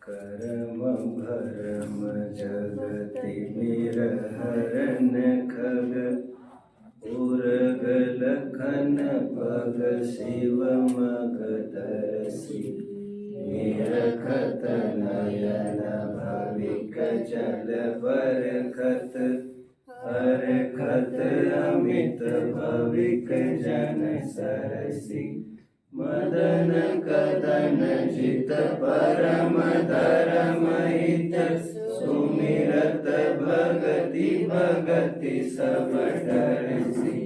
करम भरम जगति निरहरन खग उरग लखन पग शिव मग तरसी निरखत नयन भविक जल बरखत हरखत अमित भविक जन सरसी मदन कदन जित परम धरम हित सुमिरत भगति भगति सब डरसी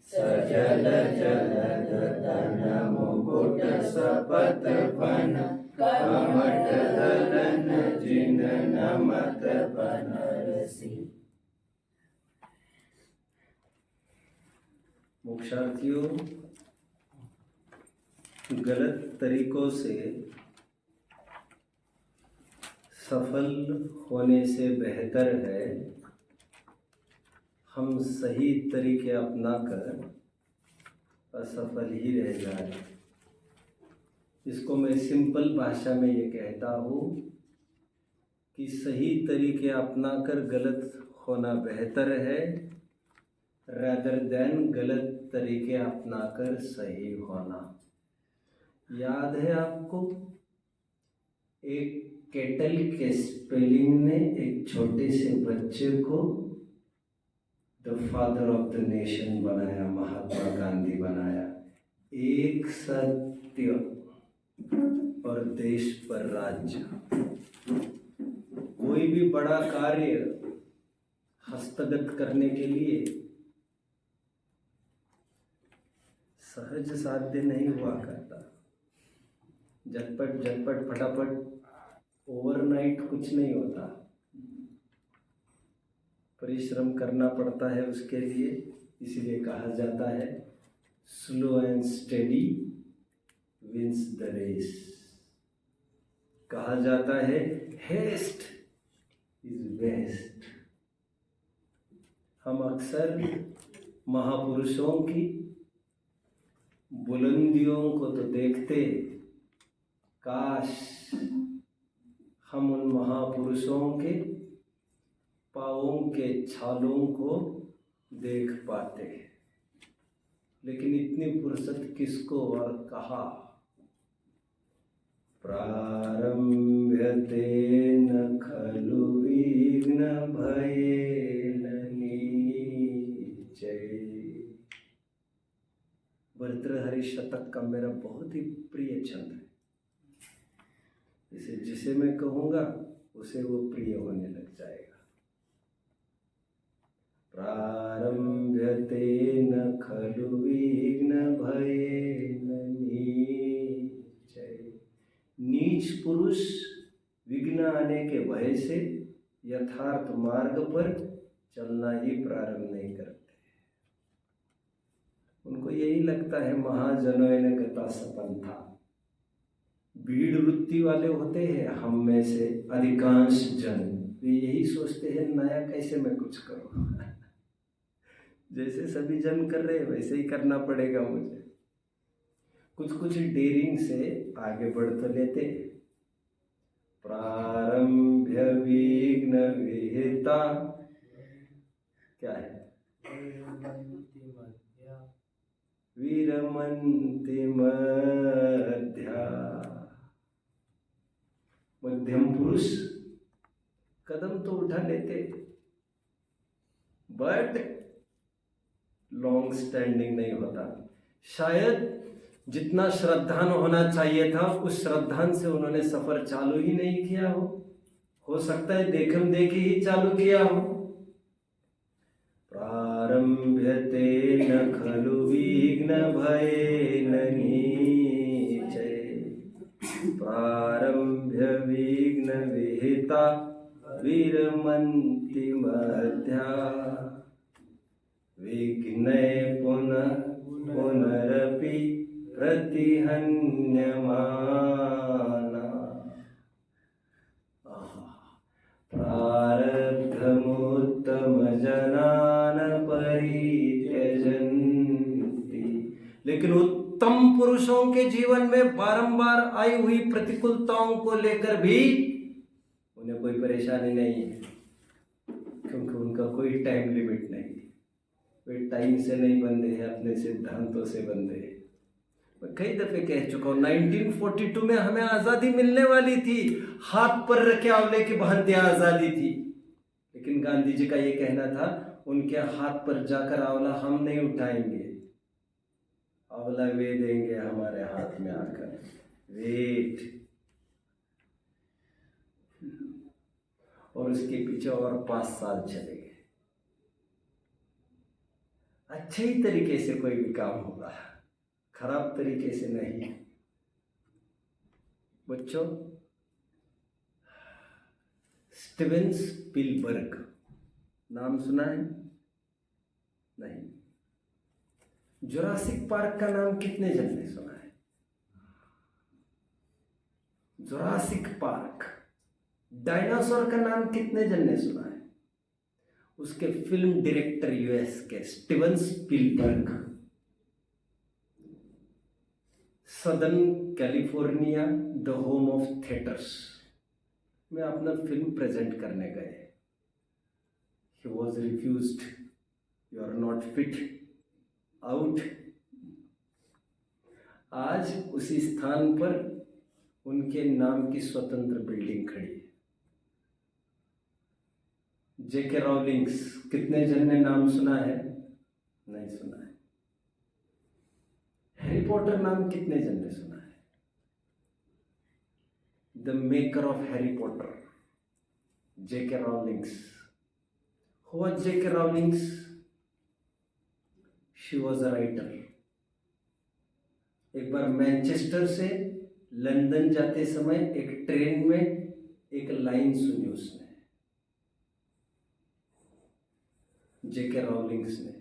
सजल जलद तन मुकुट सपत फन कमट दलन जिन नमत बनरसी। मोक्षार्थियों, गलत तरीकों से सफल होने से बेहतर है हम सही तरीके अपनाकर असफल ही रह जाए। इसको मैं सिंपल भाषा में ये कहता हूँ कि सही तरीके अपनाकर गलत होना बेहतर है rather than गलत तरीके अपनाकर सही होना। याद है आपको, एक केटल के स्पेलिंग ने एक छोटे से बच्चे को the father of the nation बनाया, महात्मा गांधी बनाया। एक सत्य और देश पर राज्य। कोई भी बड़ा कार्य हस्तगत करने के लिए सहज साध्य नहीं हुआ करता। झटपट झटपट फटाफट ओवरनाइट कुछ नहीं होता। परिश्रम करना पड़ता है उसके लिए। इसीलिए कहा जाता है slow and steady wins the race. कहा जाता है हेस्ट इज बेस्ट। हम अक्सर महापुरुषों की बुलंदियों को तो देखते, काश हम उन महापुरुषों के पाँवों के छालों को देख पाते। लेकिन इतनी फुर्सत किसको और कहा। प्रारम्भ्यते न खलु विघ्न भयेन नीचै। भर्तृहरि शतक का मेरा बहुत ही प्रिय छंद है। जिसे मैं कहूँगा उसे वो प्रिय होने लग जाएगा। प्रारम्भ्यते न खलु विघ्न भयेन नीचै। नीच पुरुष विघ्न आने के भय से यथार्थ मार्ग पर चलना ही प्रारंभ नहीं करते। उनको यही लगता है महाजनों गता सपंथा। भीड़ वृत्ति वाले होते हैं हम में से अधिकांश जन। वे यही सोचते हैं नया कैसे मैं कुछ करूं। जैसे सभी जन कर रहे हैं वैसे ही करना पड़ेगा मुझे। कुछ कुछ डेयरिंग से आगे बढ़ तो लेते। प्रारंभ्य विघ्न विहिता क्या है? विरमन्ति मध्या। मध्यम पुरुष कदम तो उठा लेते बट लॉन्ग स्टैंडिंग नहीं होता। शायद जितना श्रद्धान होना चाहिए था उस श्रद्धान से उन्होंने सफर चालू ही नहीं किया हो सकता है देखम देखी ही चालू किया हो। प्रारम्भ्यते न खलु विघ्न भयेन नीचै। प्रारम्भ्य विघ्न विहिता विरमन्ति मध्या। विघ्नैः पुनः पुनरपि प्रतिहन्यमाना। प्रारब्धमुत्तम जनान परित्यजन्ति। लेकिन उत्तम पुरुषों के जीवन में बारंबार आई हुई प्रतिकूलताओं को लेकर भी उन्हें कोई परेशानी नहीं है, क्योंकि उनका कोई टाइम लिमिट नहीं है। वे टाइम से नहीं बंधे हैं, अपने सिद्धांतों से बंधे हैं। मैं कई दफ़े कह चुका हूँ, 1942 में हमें आज़ादी मिलने वाली थी, हाथ पर रखे आंवले की भांति आज़ादी थी, लेकिन गांधी जी का ये कहना था, उनके हाथ पर जाकर आंवला हम नहीं उठाएंगे, आंवला वे देंगे हमारे हाथ में आकर। वेट। और उसके पीछे और 5 साल चले गए। अच्छे ही तरीके से कोई भी काम होगा, खराब तरीके से नहीं। बच्चों, स्टीवन स्पीलबर्ग नाम सुना है? नहीं। जुरासिक पार्क का नाम कितने जन ने सुना है? Jurassic park. डायनासोर का नाम कितने जन ने सुना है? उसके फिल्म डायरेक्टर यूएस के Steven Spielberg. Southern California, the home of theatres में अपना फिल्म प्रेजेंट करने गए। He was refused. You are not fit. Out. आज उसी स्थान पर उनके नाम की स्वतंत्र बिल्डिंग खड़ी है। जेके रॉलिंग्स, कितने जन ने नाम सुना है? नहीं सुना है। हैरी पॉटर नाम कितने जन ने सुना है? The maker of Harry Potter, JK Rawlings. Who was J.K. Rowling? She was a writer. एक बार मैनचेस्टर से लंदन जाते समय एक ट्रेन में एक लाइन सुनी उसने, जेके रॉलिंग्स ने।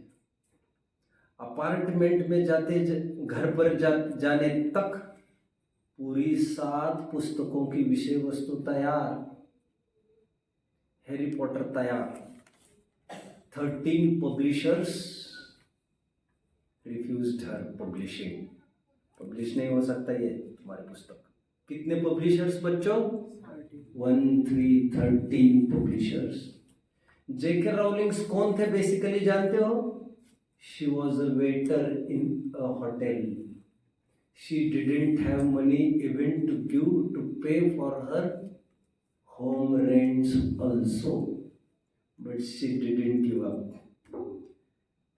अपार्टमेंट में जाते घर पर जाने तक पूरी 7 पुस्तकों की विषय वस्तु तैयार, हैरी पॉटर तैयार। 13 publishers refused her publishing. Publish नहीं हो सकता ये तुम्हारी पुस्तक। कितने पब्लिशर्स बच्चों? 13 पब्लिशर्स। जेके रॉलिंग्स कौन थे बेसिकली जानते हो? She was a waiter in a hotel. She didn't have money even to pay for her home rents also. But she didn't give up.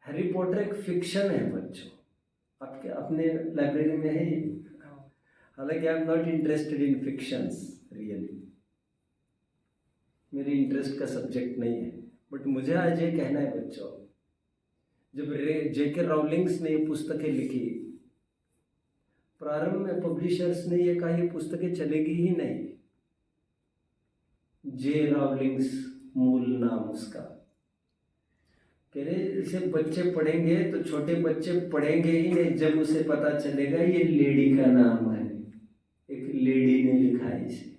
Harry Potter एक फिक्शन है बच्चों, आपके अपने लाइब्रेरी में है ये। हालांकि I am not interested in fictions really, मेरी इंटरेस्ट का सब्जेक्ट नहीं है। बट मुझे आज ये कहना है बच्चों, जब जेके रॉलिंग्स ने ये पुस्तकें लिखी, प्रारंभ में पब्लिशर्स ने ये कहा ये पुस्तकें चलेगी ही नहीं। जे रॉलिंग्स मूल नाम उसका, कह रहे इसे बच्चे पढ़ेंगे तो छोटे बच्चे पढ़ेंगे ही नहीं, जब उसे पता चलेगा ये लेडी का नाम है, एक लेडी ने लिखा है इसे।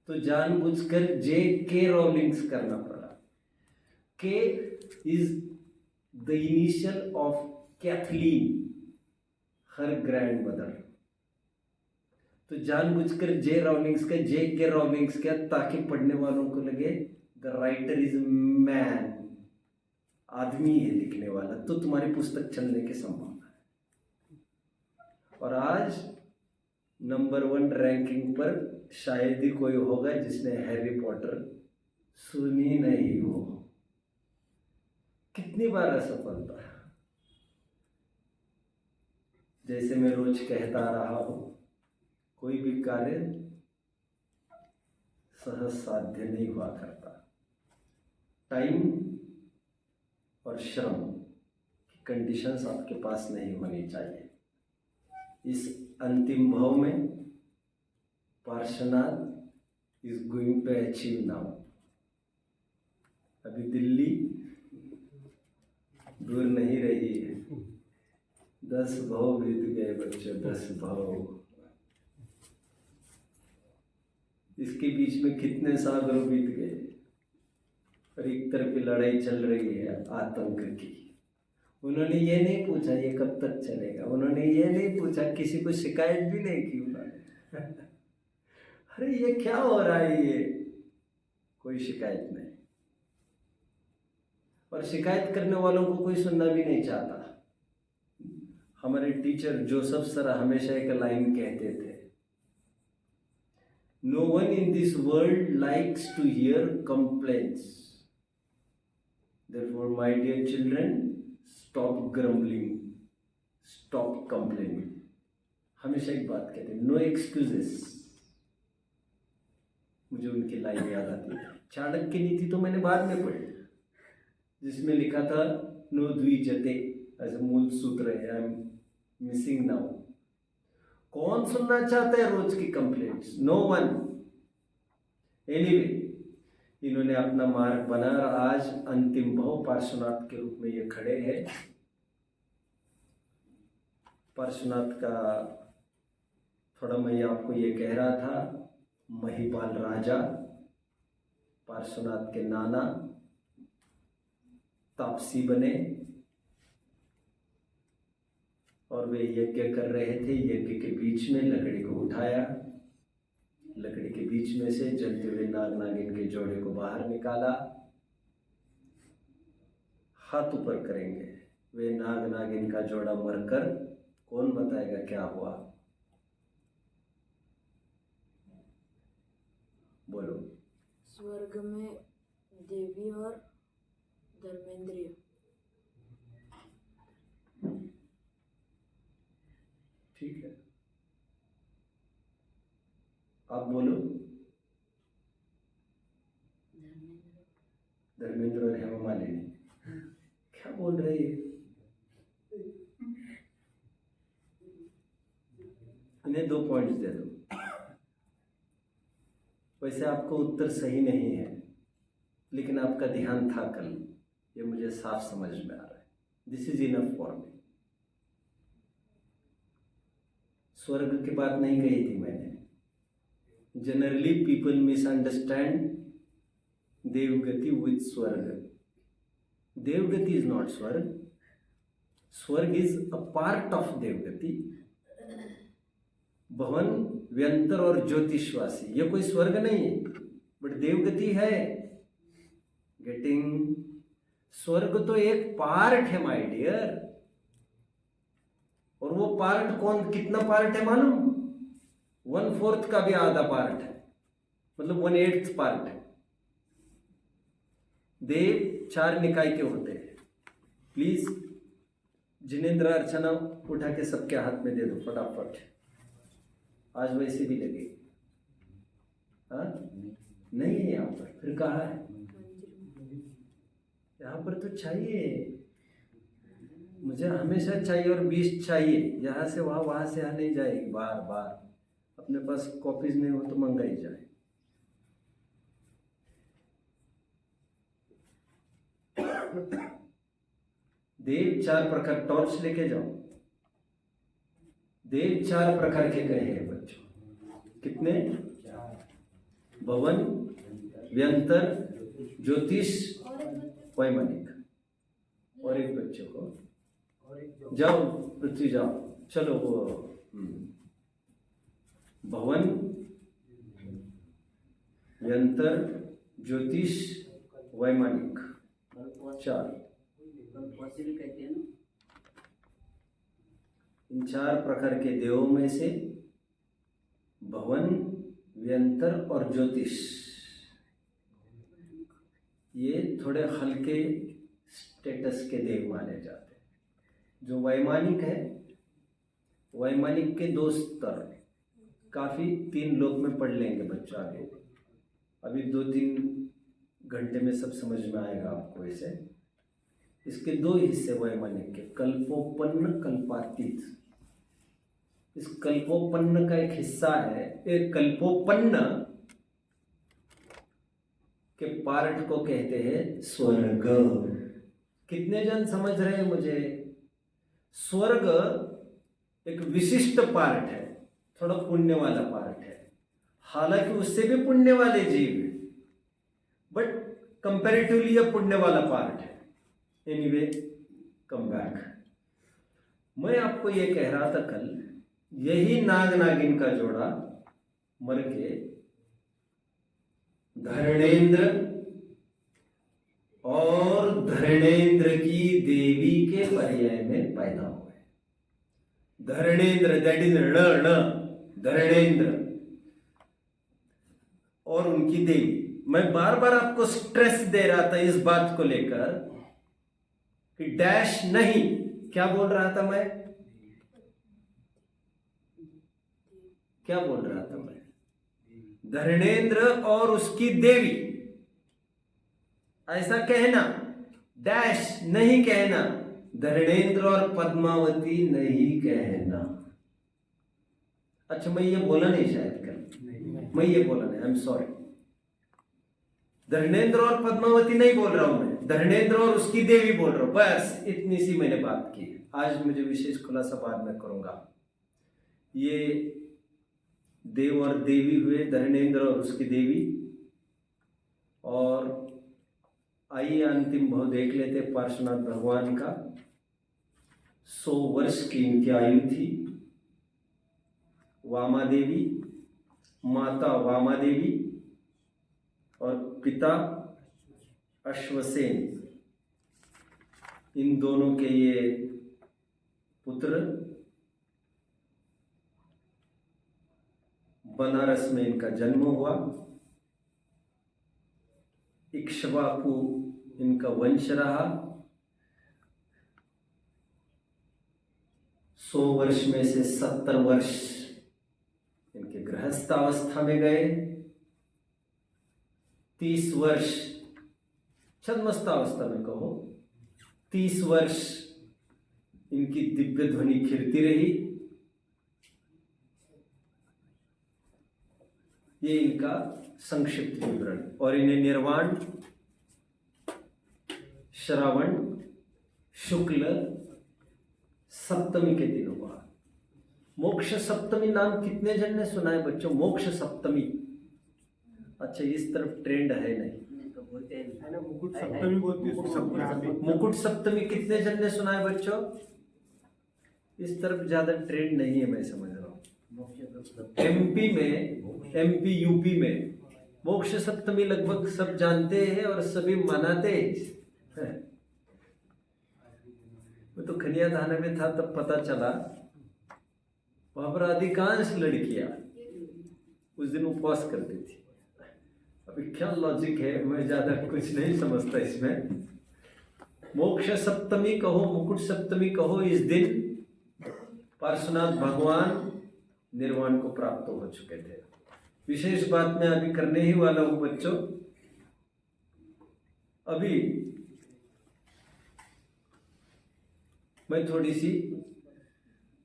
तो जानबूझकर जे के रॉलिंग्स करना पड़ा। के is the initial of Kathleen, her grand mother. तो जानबूझकर जे रॉलिंग्स का जे के रॉलिंग्स का, ताकि पढ़ने वालों को लगे द राइटर इज मैन, आदमी है लिखने वाला, तो तुम्हारी पुस्तक चलने की संभावना है। और आज नंबर 1 रैंकिंग पर शायद ही कोई होगा जिसने हैरी पॉटर सुनी नहीं हो। कितनी बार असफलता, जैसे मैं रोज कहता रहा हूं, कोई भी कार्य सहज साध्य नहीं हुआ करता। टाइम और श्रम की कंडीशंस आपके पास नहीं होनी चाहिए। इस अंतिम भाव में Parshvanath is going to achieve now. अभी दिल्ली दूर नहीं रही है। 10 भाव बीत गए बच्चों, 10 भाव। इसके बीच में कितने सागरों बीत गए, और एक तरफ लड़ाई चल रही है आतंक की। उन्होंने ये नहीं पूछा ये कब तक चलेगा, उन्होंने ये नहीं पूछा, किसी को शिकायत भी नहीं की उन्होंने। अरे ये क्या हो रहा है ये? कोई शिकायत नहीं, और शिकायत करने वालों को कोई सुनना भी नहीं चाहता। हमारे टीचर जोसेफ सर हमेशा एक लाइन कहते थे, no one in this world likes to hear complaints, therefore my dear children, stop grumbling, stop complaining। हमेशा एक बात कहते हैं, नो एक्सक्यूजेस। मुझे उनकी लाइन याद आती है। चाणक्य नीति तो मैंने बाद में पढ़ी, जिसमें लिखा था नो द्विजते, ऐसा मूल सूत्र है, आई एम मिसिंग नाउ। कौन सुनना चाहता है रोज की कंप्लेंट्स? No one. एनीवे, इन्होंने अपना मार्ग बना और आज अंतिम भाव पार्श्वनाथ के रूप में ये खड़े हैं। पार्श्वनाथ का थोड़ा मैं आपको ये कह रहा था, महिपाल राजा, पार्श्वनाथ के नाना तापसी बने और वे यज्ञ कर रहे थे। यज्ञ के बीच में लकड़ी को उठाया, लकड़ी के बीच में से जलते हुए नाग नागिन के जोड़े को बाहर निकाला। हाथ ऊपर करेंगे, वे नाग नागिन का जोड़ा मरकर कौन बताएगा क्या हुआ? बोलो। स्वर्ग में देवी और धर्मेंद्रिय। ठीक है, आप बोलो। धर्मेंद्र और हेमा मालिनी क्या बोल रही है? इन्हें 2 पॉइंट्स दे दो। वैसे आपको उत्तर सही नहीं है, लेकिन आपका ध्यान था कल, ये मुझे साफ समझ में आ रहा है। This is enough for me. स्वर्ग की बात नहीं कही थी मैंने। जनरली पीपल मिसअंडरस्टैंड देवगति विद स्वर्ग। देवगति इज नॉट स्वर्ग, स्वर्ग इज अ पार्ट ऑफ देवगति। भवन, व्यंतर और ज्योतिषवासी ये कोई स्वर्ग नहीं है, बट देवगति है। गेटिंग? स्वर्ग तो एक पार्ट है माय डियर, और वो पार्ट कौन, कितना पार्ट है मालूम? 1/4 का भी आधा पार्ट है, मतलब 1/8 पार्ट है। देव 4 निकाय के होते हैं। प्लीज जिनेंद्र अर्चना उठा के सबके हाथ में दे दो फटाफट, आज वैसे भी लगे। हाँ, नहीं है यहाँ पर, फिर कहाँ है? यहाँ पर तो चाहिए, मुझे हमेशा चाहिए और 20 चाहिए। यहाँ से वहाँ, वहाँ से यहाँ नहीं जाएगी बार बार। अपने पास कॉपीज नहीं हो तो मंगाई जाए। देव 4 प्रकार, टॉर्च लेके जाओ। देव 4 प्रकार के कहे हैं बच्चों। कितने? भवन, व्यंतर, ज्योतिष, वैमानिक। और एक बच्चे को जाओ, पृथ्वी जाओ, चलो। वो भवन, व्यंतर, ज्योतिष, वैमानिक, 4। इन 4 प्रकार के देवों में से भवन, व्यंतर और ज्योतिष ये थोड़े हल्के स्टेटस के देव माने जाते हैं। जो वैमानिक है, वैमानिक के 2 स्तर, काफ़ी 3 लोक में पढ़ लेंगे बच्चा आगे। अभी 2-3 घंटे में सब समझ में आएगा आपको। इसे, इसके 2 हिस्से वैमानिक के, कल्पोपन्न, कल्पातीत। इस कल्पोपन्न का एक हिस्सा है, एक कल्पोपन्न के पार्ट को कहते हैं स्वर्ग। कितने जन समझ रहे हैं मुझे? स्वर्ग एक विशिष्ट पार्ट है, थोड़ा पुण्य वाला पार्ट है। हालांकि उससे भी पुण्य वाले जीव हैं, बट कंपैरेटिवली यह पुण्य वाला पार्ट है। Anyway, come back. मैं आपको ये कह रहा था कल, यही नाग नागिन का जोड़ा मर के धरणेन्द्र और धरणेन्द्र की देवी के पर्याय में पैदा हुए। धरणेन्द्र, दैट इज ण, धरणेन्द्र और उनकी देवी। मैं बार बार आपको स्ट्रेस दे रहा था इस बात को लेकर कि डैश नहीं, क्या बोल रहा था मैं, क्या बोल रहा था मैं, धरणेन्द्र और उसकी देवी ऐसा कहना, डैश नहीं कहना, धरणेन्द्र और पद्मावती नहीं कहना। अच्छा, मैं ये बोला नहीं शायद कल, मैं ये बोला नहीं, आई एम सॉरी। धरणेन्द्र और पद्मावती नहीं बोल रहा हूं मैं, धरणेन्द्र और उसकी देवी बोल रहा हूं, बस इतनी सी मैंने बात की। आज मुझे विशेष खुलासा बाद में करूंगा। ये देव और देवी हुए, धरणेन्द्र और उसकी देवी। और आइए अंतिम भाव देख लेते पार्श्वनाथ भगवान का। 100 वर्ष की इनकी आयु थी। वामा देवी, माता वामा देवी और पिता अश्वसेन, इन दोनों के ये पुत्र। बनारस में इनका जन्म हुआ। इक्ष्वाकु इनका वंश रहा। 100 वर्ष में से 70 वर्ष इनके गृहस्थ अवस्था में गए। 30 वर्ष छद्मस्थ अवस्था में कहो, 30 वर्ष इनकी दिव्य ध्वनि खिलती रही। ये इनका संक्षिप्त विवरण। और इन्हें निर्वाण श्रावण शुक्ल सप्तमी के दिन हुआ। मोक्ष सप्तमी नाम कितने जन ने सुना है बच्चों? मोक्ष सप्तमी। अच्छा, इस तरफ ट्रेंड है नहीं, मुकुट सप्तमी बोलती है। मुकुट सप्तमी कितने जन ने सुना है बच्चों? इस तरफ ज्यादा ट्रेंड नहीं है, मैं समझ रहा हूँ। एमपी में, एमपी यूपी में मोक्ष सप्तमी लगभग सब जानते हैं और सभी मनाते हैं। मैं तो खलिया थाने में था तब पता चला, वहां पर अधिकांश लड़कियां उस दिन उपवास करती थी। अभी क्या लॉजिक है, मैं ज्यादा कुछ नहीं समझता इसमें। मोक्ष सप्तमी कहो, मुकुट सप्तमी कहो, इस दिन पार्श्वनाथ भगवान निर्वाण को प्राप्त हो चुके थे। विशेष बात मैं अभी करने ही वाला हूं बच्चों। अभी मैं थोड़ी सी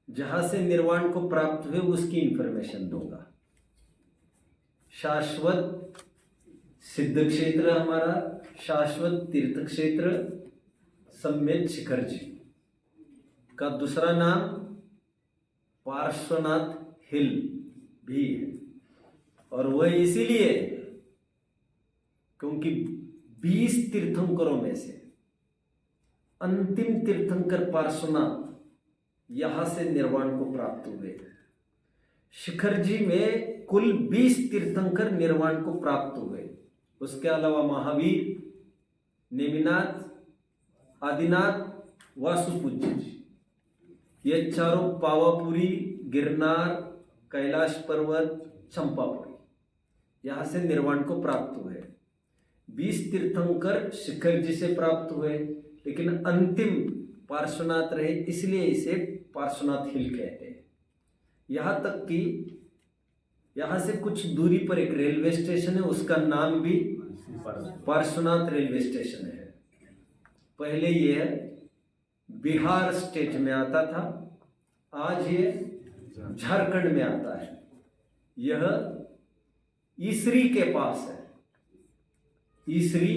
जहां से निर्वाण को प्राप्त हुए उसकी इंफॉर्मेशन दूंगा। शाश्वत सिद्ध क्षेत्र हमारा, शाश्वत तीर्थ क्षेत्र सम्यक शिखर जी का दूसरा नाम पार्श्वनाथ हिल भी है। और वह इसीलिए क्योंकि 20 तीर्थंकरों में से अंतिम तीर्थंकर पार्श्वनाथ यहां से निर्वाण को प्राप्त हुए। शिखर जी में कुल 20 तीर्थंकर निर्वाण को प्राप्त हुए। उसके अलावा महावीर, नेमिनाथ, आदिनाथ, वासुपूज्य जी, ये चारों पावापुरी, गिरनार, कैलाश पर्वत, चंपापुरी, यहां से निर्वाण को प्राप्त हुए। 20 तीर्थंकर शिखर जी से प्राप्त हुए, लेकिन अंतिम पार्श्वनाथ रहे, इसलिए इसे पार्श्वनाथ हिल कहते हैं। यहां तक कि यहां से कुछ दूरी पर एक रेलवे स्टेशन है, उसका नाम भी पार्श्वनाथ रेलवे स्टेशन है। पहले यह बिहार स्टेट में आता था, आज ये झारखंड में आता है। यह ईसरी के पास है। ईसरी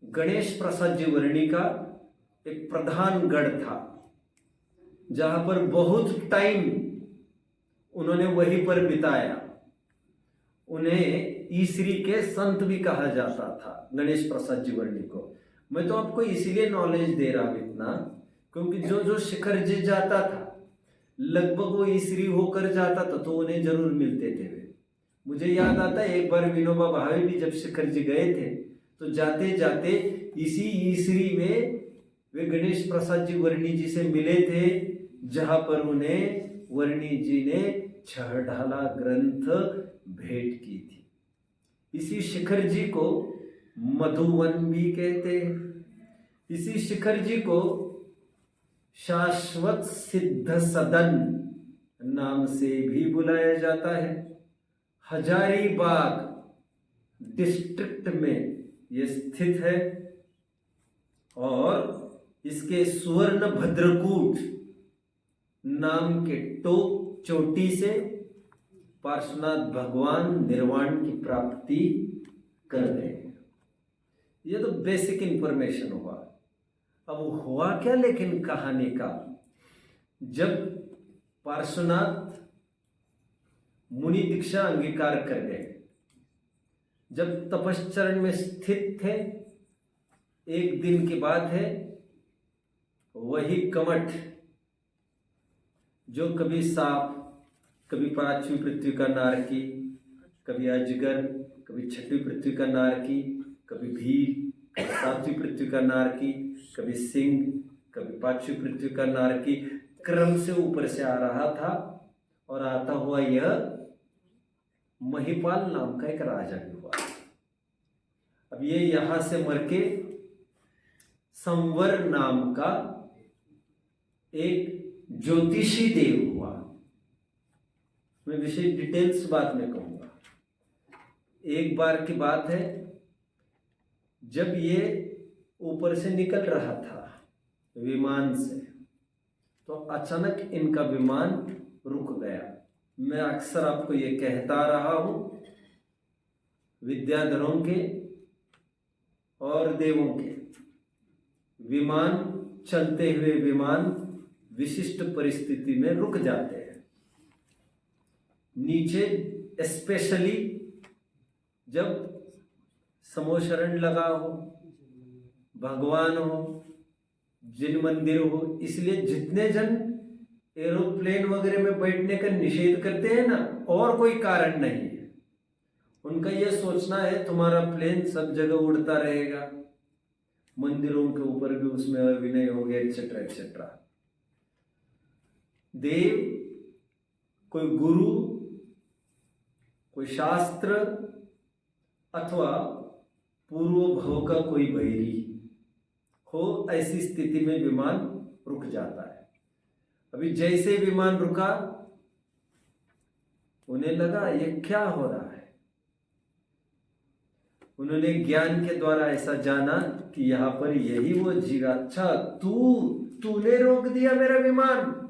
गणेश प्रसाद जी वर्णी का एक प्रधान गढ़ था, जहां पर बहुत टाइम उन्होंने वहीं पर बिताया। उन्हें ईसरी के संत भी कहा जाता था, गणेश प्रसाद जी वर्णी को। मैं तो आपको इसीलिए नॉलेज दे रहा हूं इतना, क्योंकि जो जो शिखर जी जाता था लगभग वो ईसरी होकर जाता था, तो उन्हें जरूर मिलते थे वे। मुझे याद आता है एक बार विनोबा भावे भी जब शिखर जी गए थे तो जाते जाते इसी ईसरी में वे गणेश प्रसाद जी वर्णी जी से मिले थे, जहां पर उन्हें वर्णी जी ने 6 ढाला ग्रंथ भेंट की थी। इसी शिखर जी को मधुवन भी कहते हैं। इसी शिखर जी को शाश्वत सिद्ध सदन नाम से भी बुलाया जाता है। हजारीबाग डिस्ट्रिक्ट में ये स्थित है और इसके सुवर्ण भद्रकूट नाम के टोक चोटी से पार्श्वनाथ भगवान निर्वाण की प्राप्ति कर गए। ये तो बेसिक इंफॉर्मेशन हुआ। अब हुआ क्या लेकिन कहानी का, जब पार्श्वनाथ मुनि दीक्षा अंगीकार कर गए, जब तपश्चरण में स्थित थे, एक दिन की बात है, वही कमठ जो कभी सांप, कभी 5वीं पृथ्वी का नारकी, कभी अजगर, कभी 6वीं पृथ्वी का नारकी, कभी भील, कभी 7वीं पृथ्वी का नारकी, कभी सिंह, कभी 5वीं पृथ्वी का नारकी, क्रम से ऊपर से आ रहा था। और आता हुआ यह महिपाल नाम का एक राजा भी हुआ। अब ये यहां से मर के संवर नाम का एक ज्योतिषी देव हुआ। मैं विशेष डिटेल्स बाद में कहूंगा। एक बार की बात है, जब ये ऊपर से निकल रहा था विमान से, तो अचानक इनका विमान रुक गया। मैं अक्सर आपको ये कहता रहा हूं, विद्याधरों के और देवों के विमान, चलते हुए विमान विशिष्ट परिस्थिति में रुक जाते हैं। नीचे स्पेशली जब समोशरण लगा हो, भगवान हो, जिन मंदिर हो, इसलिए जितने जन एरोप्लेन वगैरह में बैठने का निषेध करते हैं ना, और कोई कारण नहीं है। उनका यह सोचना है तुम्हारा प्लेन सब जगह उड़ता रहेगा, मंदिरों के ऊपर भी उसमें अभिनय हो गया, एक्सेट्रा एक्सेट्रा। देव, कोई गुरु, कोई शास्त्र अथवा पूर्व भव का कोई बैरी हो, ऐसी स्थिति में विमान रुक जाता है। अभी जैसे विमान रुका, उन्हें लगा ये क्या हो रहा है। उन्होंने ज्ञान के द्वारा ऐसा जाना कि यहां पर यही वो जीवा। अच्छा, तूने रोक दिया मेरा विमान।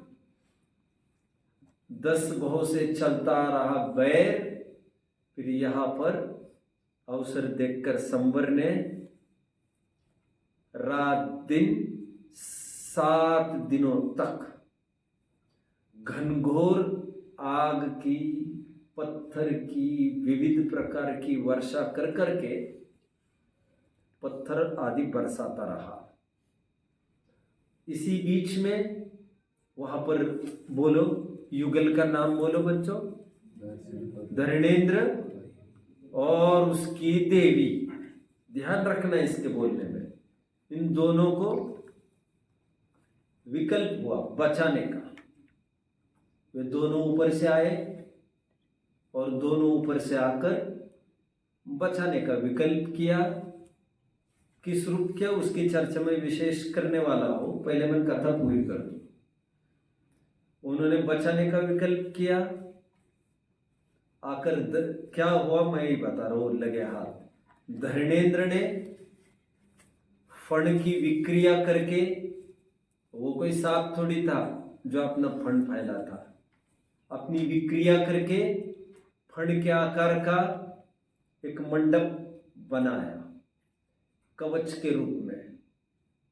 10 भव से चलता रहा बैर, फिर यहां पर अवसर देखकर संवर ने रात दिन 7 दिनों तक घनघोर आग की, पत्थर की, विविध प्रकार की वर्षा कर करके पत्थर आदि बरसाता रहा। इसी बीच में वहां पर, बोलो युगल का नाम बोलो बच्चों, धरणेन्द्र और उसकी देवी, ध्यान रखना इसके बोलने में। इन दोनों को विकल्प हुआ बचाने का। वे दोनों ऊपर से आए और दोनों ऊपर से आकर बचाने का विकल्प किया। किस रूप किया उसकी चर्चा में विशेष करने वाला हूं, पहले मैं कथा पूरी कर दूं। उन्होंने बचाने का विकल्प किया, आकर क्या हुआ मैं ही बता रहा हूं, लगे हाथ। धरणेन्द्र ने फण की विक्रिया करके, वो कोई सांप थोड़ी था जो अपना फण फैला था, अपनी विक्रिया करके फण के आकार का एक मंडप बनाया कवच के रूप में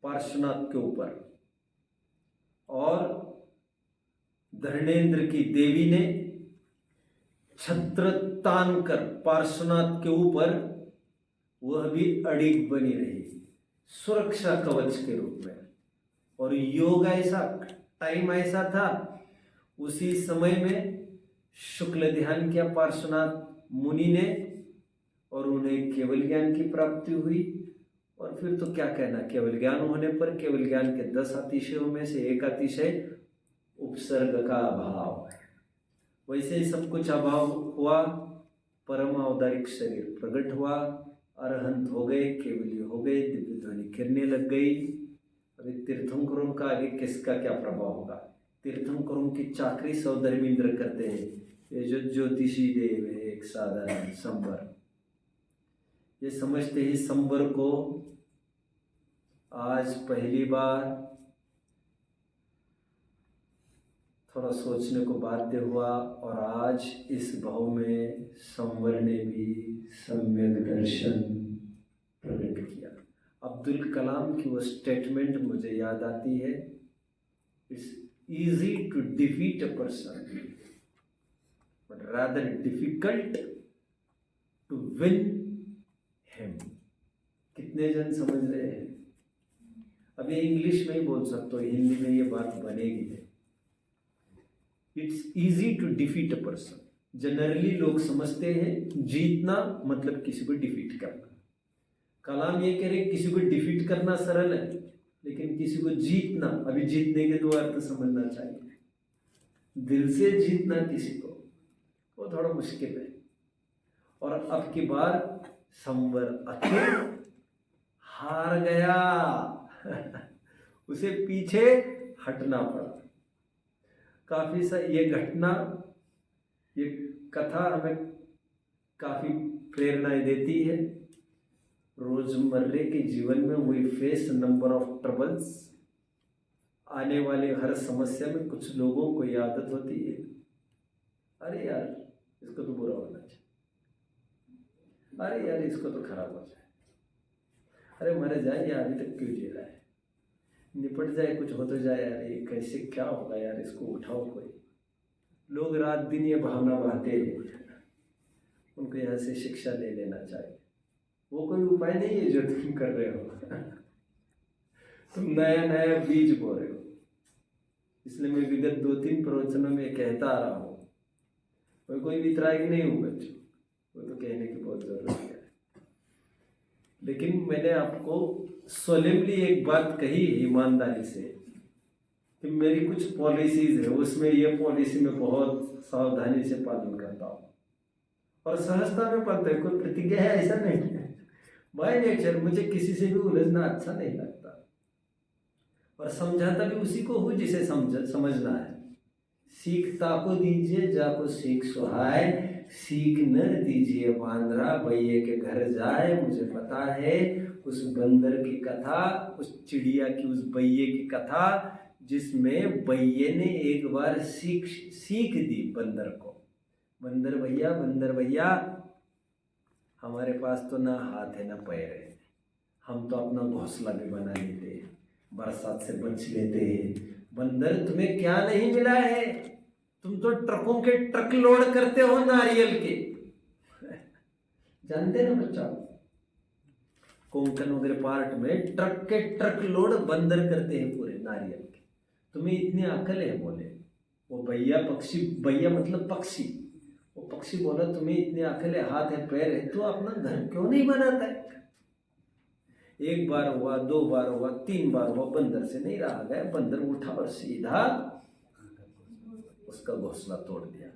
पार्श्वनाथ के ऊपर। और धरणेन्द्र की देवी ने छत्र तान कर पार्श्वनाथ के ऊपर, वह भी अड़िग बनी रही सुरक्षा कवच के रूप में। और योग ऐसा, टाइम ऐसा था, उसी समय में शुक्ल ध्यान किया पार्श्वनाथ मुनि ने और उन्हें केवल ज्ञान की प्राप्ति हुई। और फिर तो क्या कहना, केवल ज्ञान होने पर केवल ज्ञान के 10 अतिशयों में से एक अतिशय उपसर्ग का अभाव है। वैसे ही सब कुछ अभाव हुआ, परम औदारिक शरीर प्रकट हुआ, अरहंत हो गए, केवली हो गए, दिव्य ध्वनि गिरने लग गई। अभी तीर्थंकरों का आगे किसका क्या प्रभाव होगा? तीर्थंकरों की चाकरी सौधर्मेंद्र करते हैं, ये जो ज्योतिषी देव है, एक साधारण संवर, ये समझते ही संवर को आज पहली बार थोड़ा सोचने को बाध्य हुआ। और आज इस भाव में संवर ने भी सम्यक दर्शन प्रकट किया। अब्दुल कलाम की वो स्टेटमेंट मुझे याद आती है, it's easy to defeat a person but rather difficult to win him. कितने जन समझ रहे हैं? अब ये इंग्लिश में ही बोल सकते हो, हिंदी में ये बात बनेगी नहीं। It's easy to defeat a person. Generally लोग समझते हैं जीतना मतलब किसी को डिफीट करना। कलाम ये कह रहे किसी को डिफीट करना सरल है, लेकिन किसी को जीतना, अभी जीतने के 2 अर्थ समझना चाहिए। दिल से जीतना किसी को वो थोड़ा मुश्किल है। और अब की बार संवर आखिर हार गया उसे पीछे हटना पड़ा। काफी सा ये घटना, ये कथा हमें काफी प्रेरणाएं देती है। रोजमर्रे के जीवन में we face number of troubles. आने वाले हर समस्या में कुछ लोगों को ये आदत होती है, अरे यार इसको तो बुरा होना चाहिए, अरे यार इसको तो खराब हो जाए, अरे मर जाए यार अभी तक क्यों जी रहा है, निपट जाए, कुछ हो तो जाए यार, ये कैसे क्या होगा यार, इसको उठाओ कोई। लोग रात दिन ये भावना बहाते हैं, उनको यहाँ से शिक्षा ले लेना चाहिए। वो कोई उपाय नहीं है जो तुम कर रहे हो तुम नया नया बीज बो रहे हो। इसलिए मैं विगत 2-3 प्रवचनों में कहता आ रहा हूँ, कोई वितराग नहीं हूँ बच्चों, वो तो कहने की बहुत जरूरत है। लेकिन मैंने आपको सोलेमली एक बात कही ईमानदारी से कि मेरी कुछ पॉलिसीज है, उसमें ये पॉलिसी में बहुत सावधानी से पालन करता हूँ और सहजता में पालता है। कोई प्रतिज्ञा है ऐसा नहीं है। बाय नेचर मुझे किसी से भी उलझना अच्छा नहीं लगता और समझाता भी उसी को हूँ जिसे समझना है। सीखता को दीजिए जाको सीख सुहाय, सीख न दीजिए बांदरा बैये के घर जाए। मुझे पता है उस बंदर की कथा, उस चिड़िया की, उस बैये की कथा जिसमें बैये ने एक बार सीख दी बंदर को, बंदर भैया हमारे पास तो ना हाथ है ना पैर है, हम तो अपना घोंसला भी बना लेते हैं, बरसात से बच लेते हैं। बंदर तुम्हें क्या नहीं मिला है, तुम तो ट्रकों के ट्रक लोड करते हो नारियल के जानते ना बच्चा, कोंकण वगैरह पार्ट में ट्रक के ट्रक लोड बंदर करते हैं पूरे नारियल के। तुम्हें इतनी अकल है? बोले वो भैया पक्षी, भैया मतलब पक्षी, वो पक्षी बोला तुम्हें इतनी अकल है, हाथ है पैर है, तो अपना घर क्यों नहीं बनाता है? 1 बार हुआ, 2 बार हुआ, 3 बार हुआ, बंदर से नहीं रहा गया। बंदर उठा और सीधा उसका घोंसला तोड़ दिया।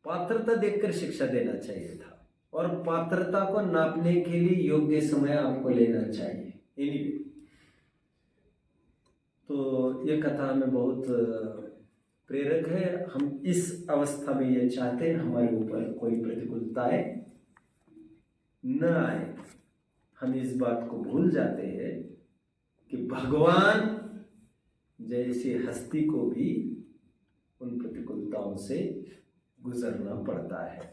पात्रता देखकर शिक्षा देना चाहिए था और पात्रता को नापने के लिए योग्य समय आपको लेना चाहिए। एनीवे, तो ये कथा हमें बहुत प्रेरक है। हम इस अवस्था में ये चाहते हैं हमारे ऊपर कोई प्रतिकूलताएं न आए। हम इस बात को भूल जाते हैं कि भगवान जैसी हस्ती को भी उन प्रतिकूलताओं से गुजरना पड़ता है।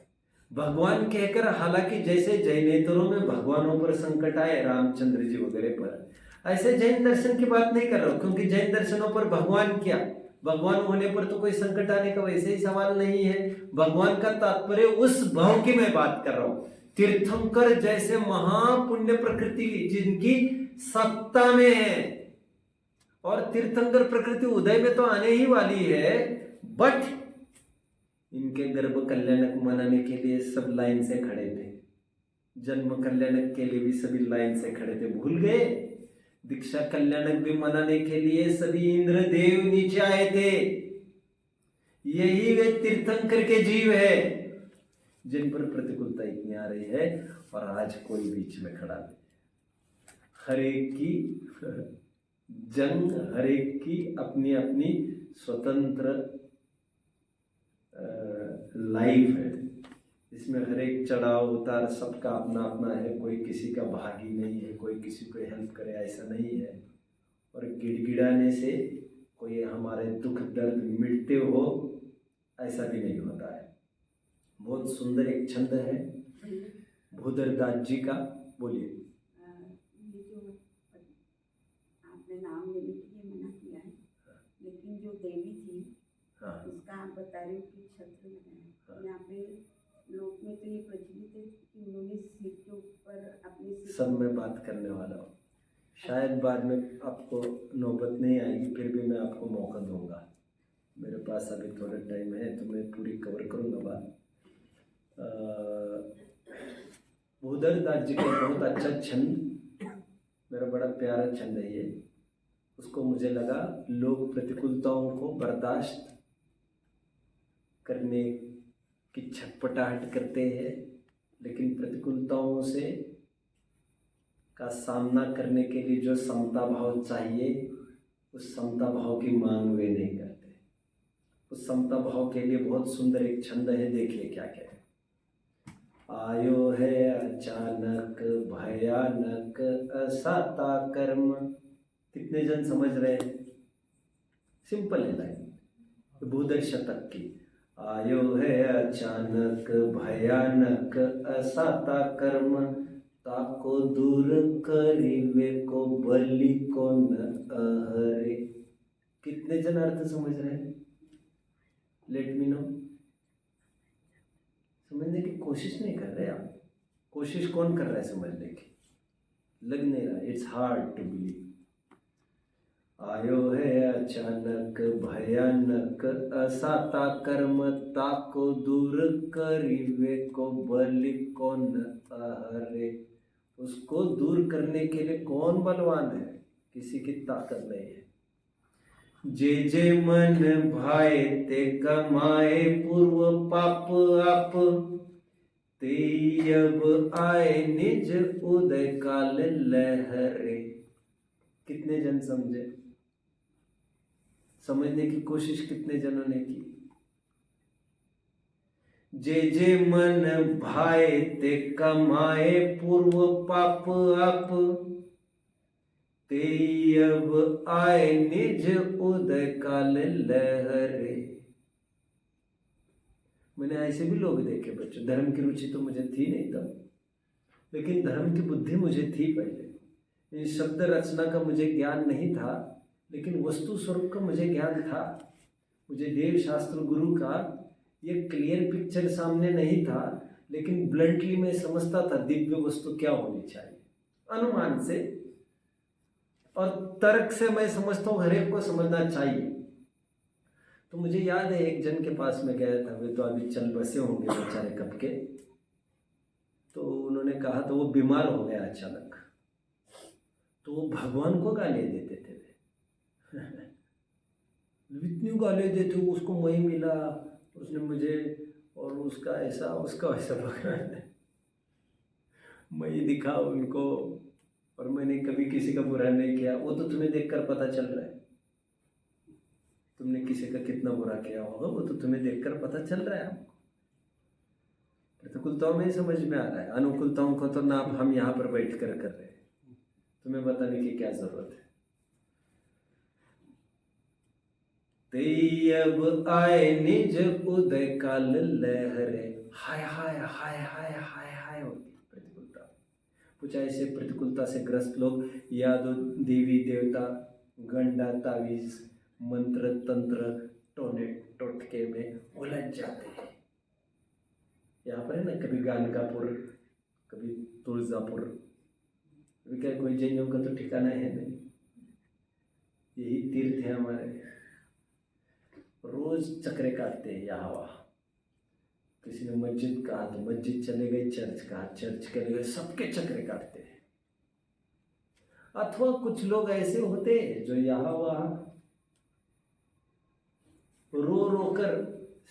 भगवान कहकर, हालांकि जैसे जैनेतरों में भगवानों पर संकट आए, रामचंद्र जी वगैरह पर, ऐसे जैन दर्शन की बात नहीं कर रहा हूं, क्योंकि जैन दर्शनों पर भगवान क्या, भगवान होने पर तो कोई संकट आने का वैसे ही सवाल नहीं है। भगवान का तात्पर्य उस भाव की मैं बात कर रहा हूं। तीर्थंकर जैसे महापुण्य प्रकृति जिनकी सत्ता में है, और तीर्थंकर प्रकृति उदय में तो आने ही वाली है, बट इनके गर्भ कल्याणक मनाने के लिए सब लाइन से खड़े थे, जन्म कल्याणक के लिए भी सभी लाइन से खड़े थे। भूल गए? दीक्षा कल्याणक भी मनाने के लिए सभी इंद्रदेव नीचे आए थे। यही वे तीर्थंकर के जीव है जिन पर प्रतिकूलता इतनी आ रही है, और आज कोई बीच में खड़ा नहीं। हर एक की जंग, हर एक की अपनी अपनी स्वतंत्र लाइफ है। इसमें हर एक चढ़ाव उतार सबका अपना अपना है। कोई किसी का भागी नहीं है, कोई किसी को हेल्प करे ऐसा नहीं है। और गिड़गिड़ाने से कोई हमारे दुख दर्द मिटते हो ऐसा भी नहीं होता है। बहुत सुंदर एक छंद है भूधर दास जी का। बोलिए। ये जो आपने नाम लेने के लिए मना किया है, लेकिन जो देवी थी उसका आप बता रहे हो कि छत्र लगाया। यहाँ पे लोक में तो ये प्रचलित है कि उन्होंने सिर के ऊपर अपने सब मैं बात करने वाला हूँ। शायद बाद में आपको नौबत नहीं आएगी, फिर भी मैं आपको मौका दूंगा। मेरे पास अभी थोड़ा टाइम है तो मैं पूरी कवर करूँगा बात। भूधर दास जी का बहुत अच्छा छंद, मेरा बड़ा प्यारा छंद है ये। उसको मुझे लगा लोग प्रतिकूलताओं को बर्दाश्त करने की छटपटाहट करते हैं, लेकिन प्रतिकूलताओं से का सामना करने के लिए जो समता भाव चाहिए, उस समता भाव की मांग वे नहीं करते। उस समता भाव के लिए बहुत सुंदर एक छंद है, देखिए क्या क्या है। आयो है अचानक भयानक असाता कर्म। कितने जन समझ रहे हैं? सिंपल है लाइन भूधर शतक की। आयो है अचानक भयानक असाता कर्म, ताको दूर करीवे को बलि को न अहरे। कितने जन अर्थ समझ रहे हैं? Let me know. समझने की कोशिश नहीं कर रहे आप। कोशिश कौन कर रहा है समझने की? लग नहीं रहा। It's hard to believe. आयो है अचानक भयानक असाता कर्म, ताको दूर करीवे को बलि को न अहरे। उसको दूर करने के लिए कौन बलवान है? किसी की ताकत नहीं है। जे जे मन भाए ते कमाए पूर्व पाप आप, ते अब आए निज उदय काल लहरे। कितने जन समझे? समझने की कोशिश कितने जनों ने की? जे जे मन भाए ते कमाए पूर्व पाप आप, ते अब आए निज उदय काल लहरे। मैंने ऐसे भी लोग देखे बच्चों। धर्म की रुचि तो मुझे थी नहीं तब, लेकिन धर्म की बुद्धि मुझे थी पहले। इन शब्द रचना का मुझे ज्ञान नहीं था, लेकिन वस्तु स्वरूप का मुझे ज्ञान था। मुझे देव शास्त्र गुरु का ये क्लियर पिक्चर सामने नहीं था, लेकिन ब्लंटली मैं समझता था दिव्य वस्तु क्या होनी चाहिए। अनुमान से और तर्क से मैं समझता हूँ हर एक को समझना चाहिए। तो मुझे याद है एक जन के पास में गया था, वे तो अभी चल बसे होंगे बेचारे कब के। तो उन्होंने कहा, तो वो बीमार हो गया अचानक, तो वो भगवान को गाली देते थे। इतनी गाली देते, उसको वही मिला, उसने मुझे, और उसका ऐसा उसका वैसा पकड़ा। मैं दिखा उनको, और मैंने कभी किसी का बुरा नहीं किया। वो तो तुम्हें देखकर पता चल रहा है, तुमने किसी का कितना बुरा किया होगा वो तो तुम्हें देखकर पता चल रहा है। हमको प्रतिकूलताओं में ही समझ में आ रहा है, अनुकूलताओं को तो ना हम यहाँ पर बैठ कर रहे हैं। तुम्हें बताने की क्या जरूरत है। ते अब आए निज उदय काल लहरे। हाय हाय हाय हाय हाय हाय होती प्रतिकूलता। कुछ ऐसे प्रतिकूलता से ग्रस्त लोग या तो देवी देवता, गंडा तावीज, मंत्र तंत्र टोने टोटके में उलझ जाते हैं। यहाँ पर है ना, कभी गानकापुर, कभी तुलजापुर, अभी क्या कोई जैनियों का तो ठिकाना है नहीं। यही तीर्थ है हमारे। रोज चक्रे काटते हैं यहाँ वहाँ। किसी ने मस्जिद कहा तो मस्जिद चले गए, चर्च कहा चर्च चले गए, सबके चक्रे काटते हैं। अथवा कुछ लोग ऐसे होते हैं जो यहाँ वहाँ रो रो कर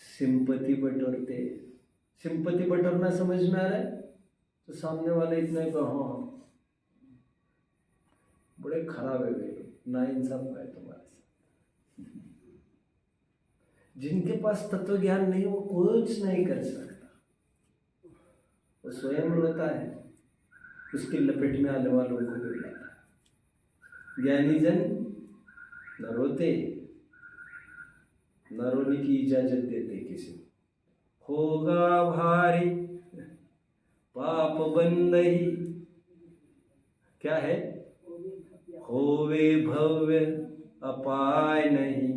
सिंपैथी बटोरते। सिंपैथी बटोरना समझ में आ रहा है? तो सामने वाले इतना ही हाँ बड़े खराब है वे, ना इंसाफ है तुम्हारे साथ। जिनके पास तत्व ज्ञान नहीं वो कुछ नहीं कर सकता, वो स्वयं रोता है, उसके लपेट में आने वालों को भी लाता है। ज्ञानी जन न रोते न रोने की इजाजत देते किसी को। होगा भारी पाप बंदही, क्या है? होवे भव्य अपाय नहीं।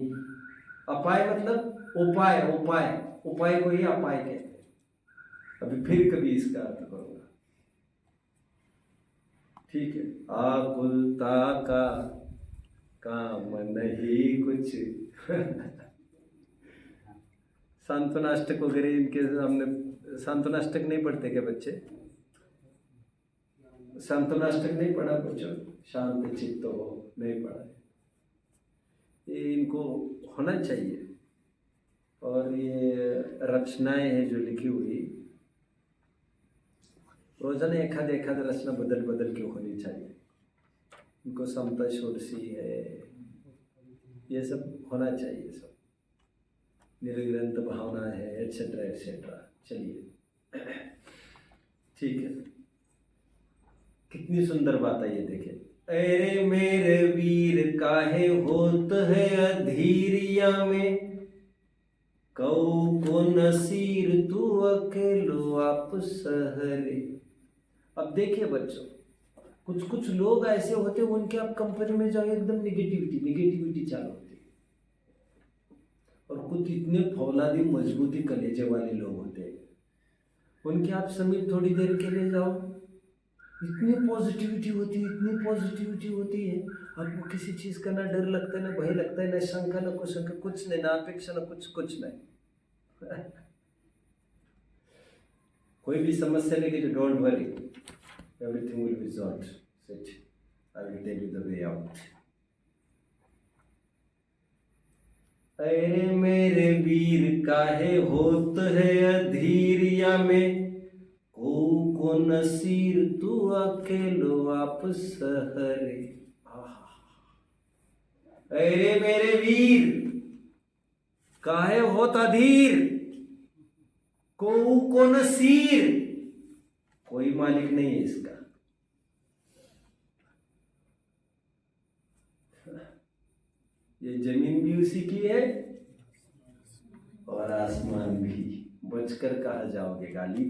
अपाय मतलब उपाय, उपाय उपाय को ही अपाय कहते हैं। अभी फिर कभी इसका अर्थ करूंगा, ठीक है? आकुलता का काम नहीं कुछ। सांत्वनाष्टक वगैरह इनके हमने सांत्वनाष्टक नहीं पढ़ते क्या बच्चे? सांत्वनाष्टक नहीं पढ़ा बच्चों? शांत चित्त हो, नहीं पढ़ा है। ये इनको होना चाहिए। और ये रचनाएं हैं जो लिखी हुई, रोजाना एक आध रचना बदल बदल के होनी चाहिए। इनको समता षोडशी है, ये सब होना चाहिए। सब निर्ग्रंथ भावना है, एटसेट्रा एटसेट्रा। चलिए ठीक है, कितनी सुंदर बात है ये देखें। अरे मेरे वीर काहे होत है अधीरिया में, कऊ को नसीर तू अकेलो आप सहरे। अब देखिए बच्चों, कुछ कुछ लोग ऐसे होते हैं उनके आप कंपनी में जाओ एकदम निगेटिविटी चालू होती है। और कुछ इतने फौलादी मजबूती कलेजे वाले लोग होते हैं, उनके आप समीप थोड़ी देर के लिए जाओ, इतनी पॉजिटिविटी होती है। आपको किसी चीज का ना डर लगता है, ना भय लगता है, ना शंका, ना कुशंका, कुछ नहीं, ना अपेक्षा, ना कुछ नहीं। कोई भी समस्या लेके जो don't worry, everything will be solved, sit, I will tell you the way out. अरे मेरे वीर काहे होत है अधीरिया में, को नसीर तू अकेलो आप सहरे। अरे मेरे वीर काहे होत अधीर, को नसीर, कोई मालिक नहीं है इसका। ये जमीन भी उसी की है और आसमान भी। बचकर कहा जाओगे गाली,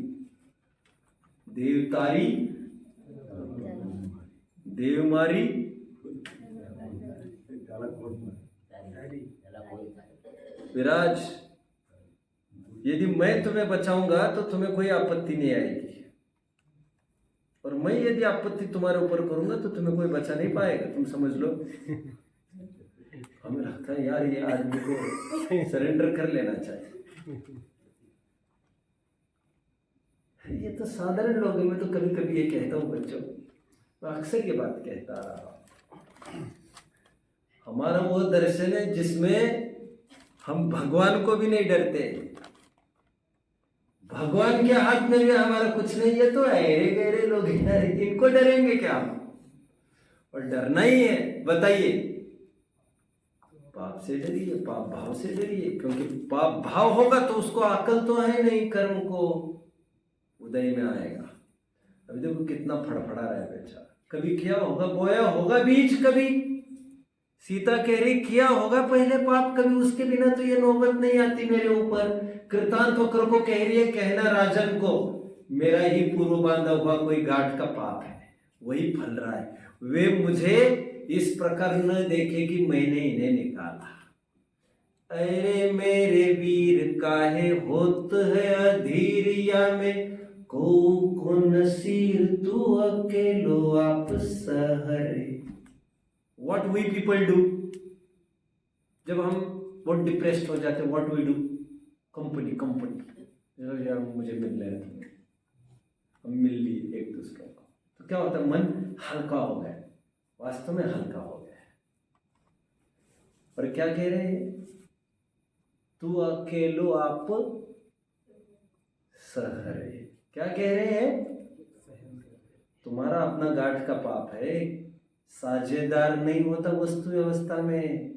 देवतारी देवमारी। विराज, यदि मैं तुम्हें बचाऊंगा तो तुम्हें कोई आपत्ति नहीं आएगी, और मैं यदि आपत्ति तुम्हारे ऊपर करूंगा तो तुम्हें कोई बचा नहीं पाएगा। तुम समझ लो। हमें लगता है यार ये आदमी को सरेंडर कर लेना चाहिए। ये तो साधारण लोग हैं। मैं तो कभी कभी ये कहता हूँ बच्चों, मैं अक्सर ये बात कहता रहा, हमारा वो दर्शन है जिसमें हम भगवान को भी नहीं डरते। भगवान के हाथ में भी हमारा कुछ नहीं है, तो ऐरे गहरे लोग हैं, इनको डरेंगे क्या हम? और डरना ही है। बताइए, पाप से डरिए, पाप भाव से डरिए, क्योंकि पाप भाव होगा तो उसको अकल तो है नहीं, कर्म को उदय में आएगा। अभी देखो कितना फड़फड़ा रहा है बेचारा। कभी किया होगा, बोया होगा बीज, कभी सीता कह रही किया होगा पहले पाप, कभी उसके बिना तो ये नौबत नहीं आती मेरे ऊपर। कृतांत होकर को कह रही है, कहना राजन को मेरा ही पूर्व बांधा हुआ कोई गांठ का पाप है, वही फल रहा है। वे मुझे इस प्रकार न देखे कि मैंने इन्हें निकाला। अरे मेरे वीर काहे होत है अधीरिया में, को नसीर तू अकेलो आप सहरे। What we people do? जब हम बहुत डिप्रेस्ड हो जाते हैं, what we do? कंपनी चलो यार मुझे मिल रहे हैं, हम मिल लिए एक दूसरे को, तो क्या होता है, मन हल्का हो गया, वास्तव में हल्का हो गया है। और क्या कह रहे हैं, तू अकेलो आप सहरे, क्या कह रहे हैं, तुम्हारा अपना गांठ का पाप है, साझेदार नहीं होता वस्तु व्यवस्था में।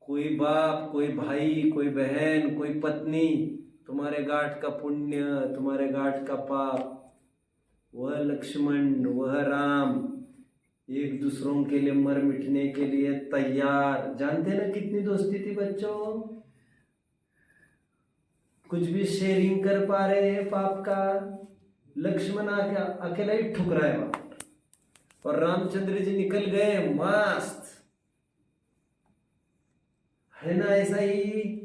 कोई बाप, कोई भाई, कोई बहन, कोई पत्नी, तुम्हारे गांठ का पुण्य, तुम्हारे गांठ का पाप, वह लक्ष्मण, वह राम एक दूसरों के लिए मर मिटने के लिए तैयार। जानते ना कितनी दोस्ती थी बच्चों, कुछ भी शेयरिंग कर पा रहे हैं पाप का। लक्ष्मण आके अकेला ही ठुकराए वहां, और रामचंद्र जी निकल गए मस्त, है ना ऐसा ही।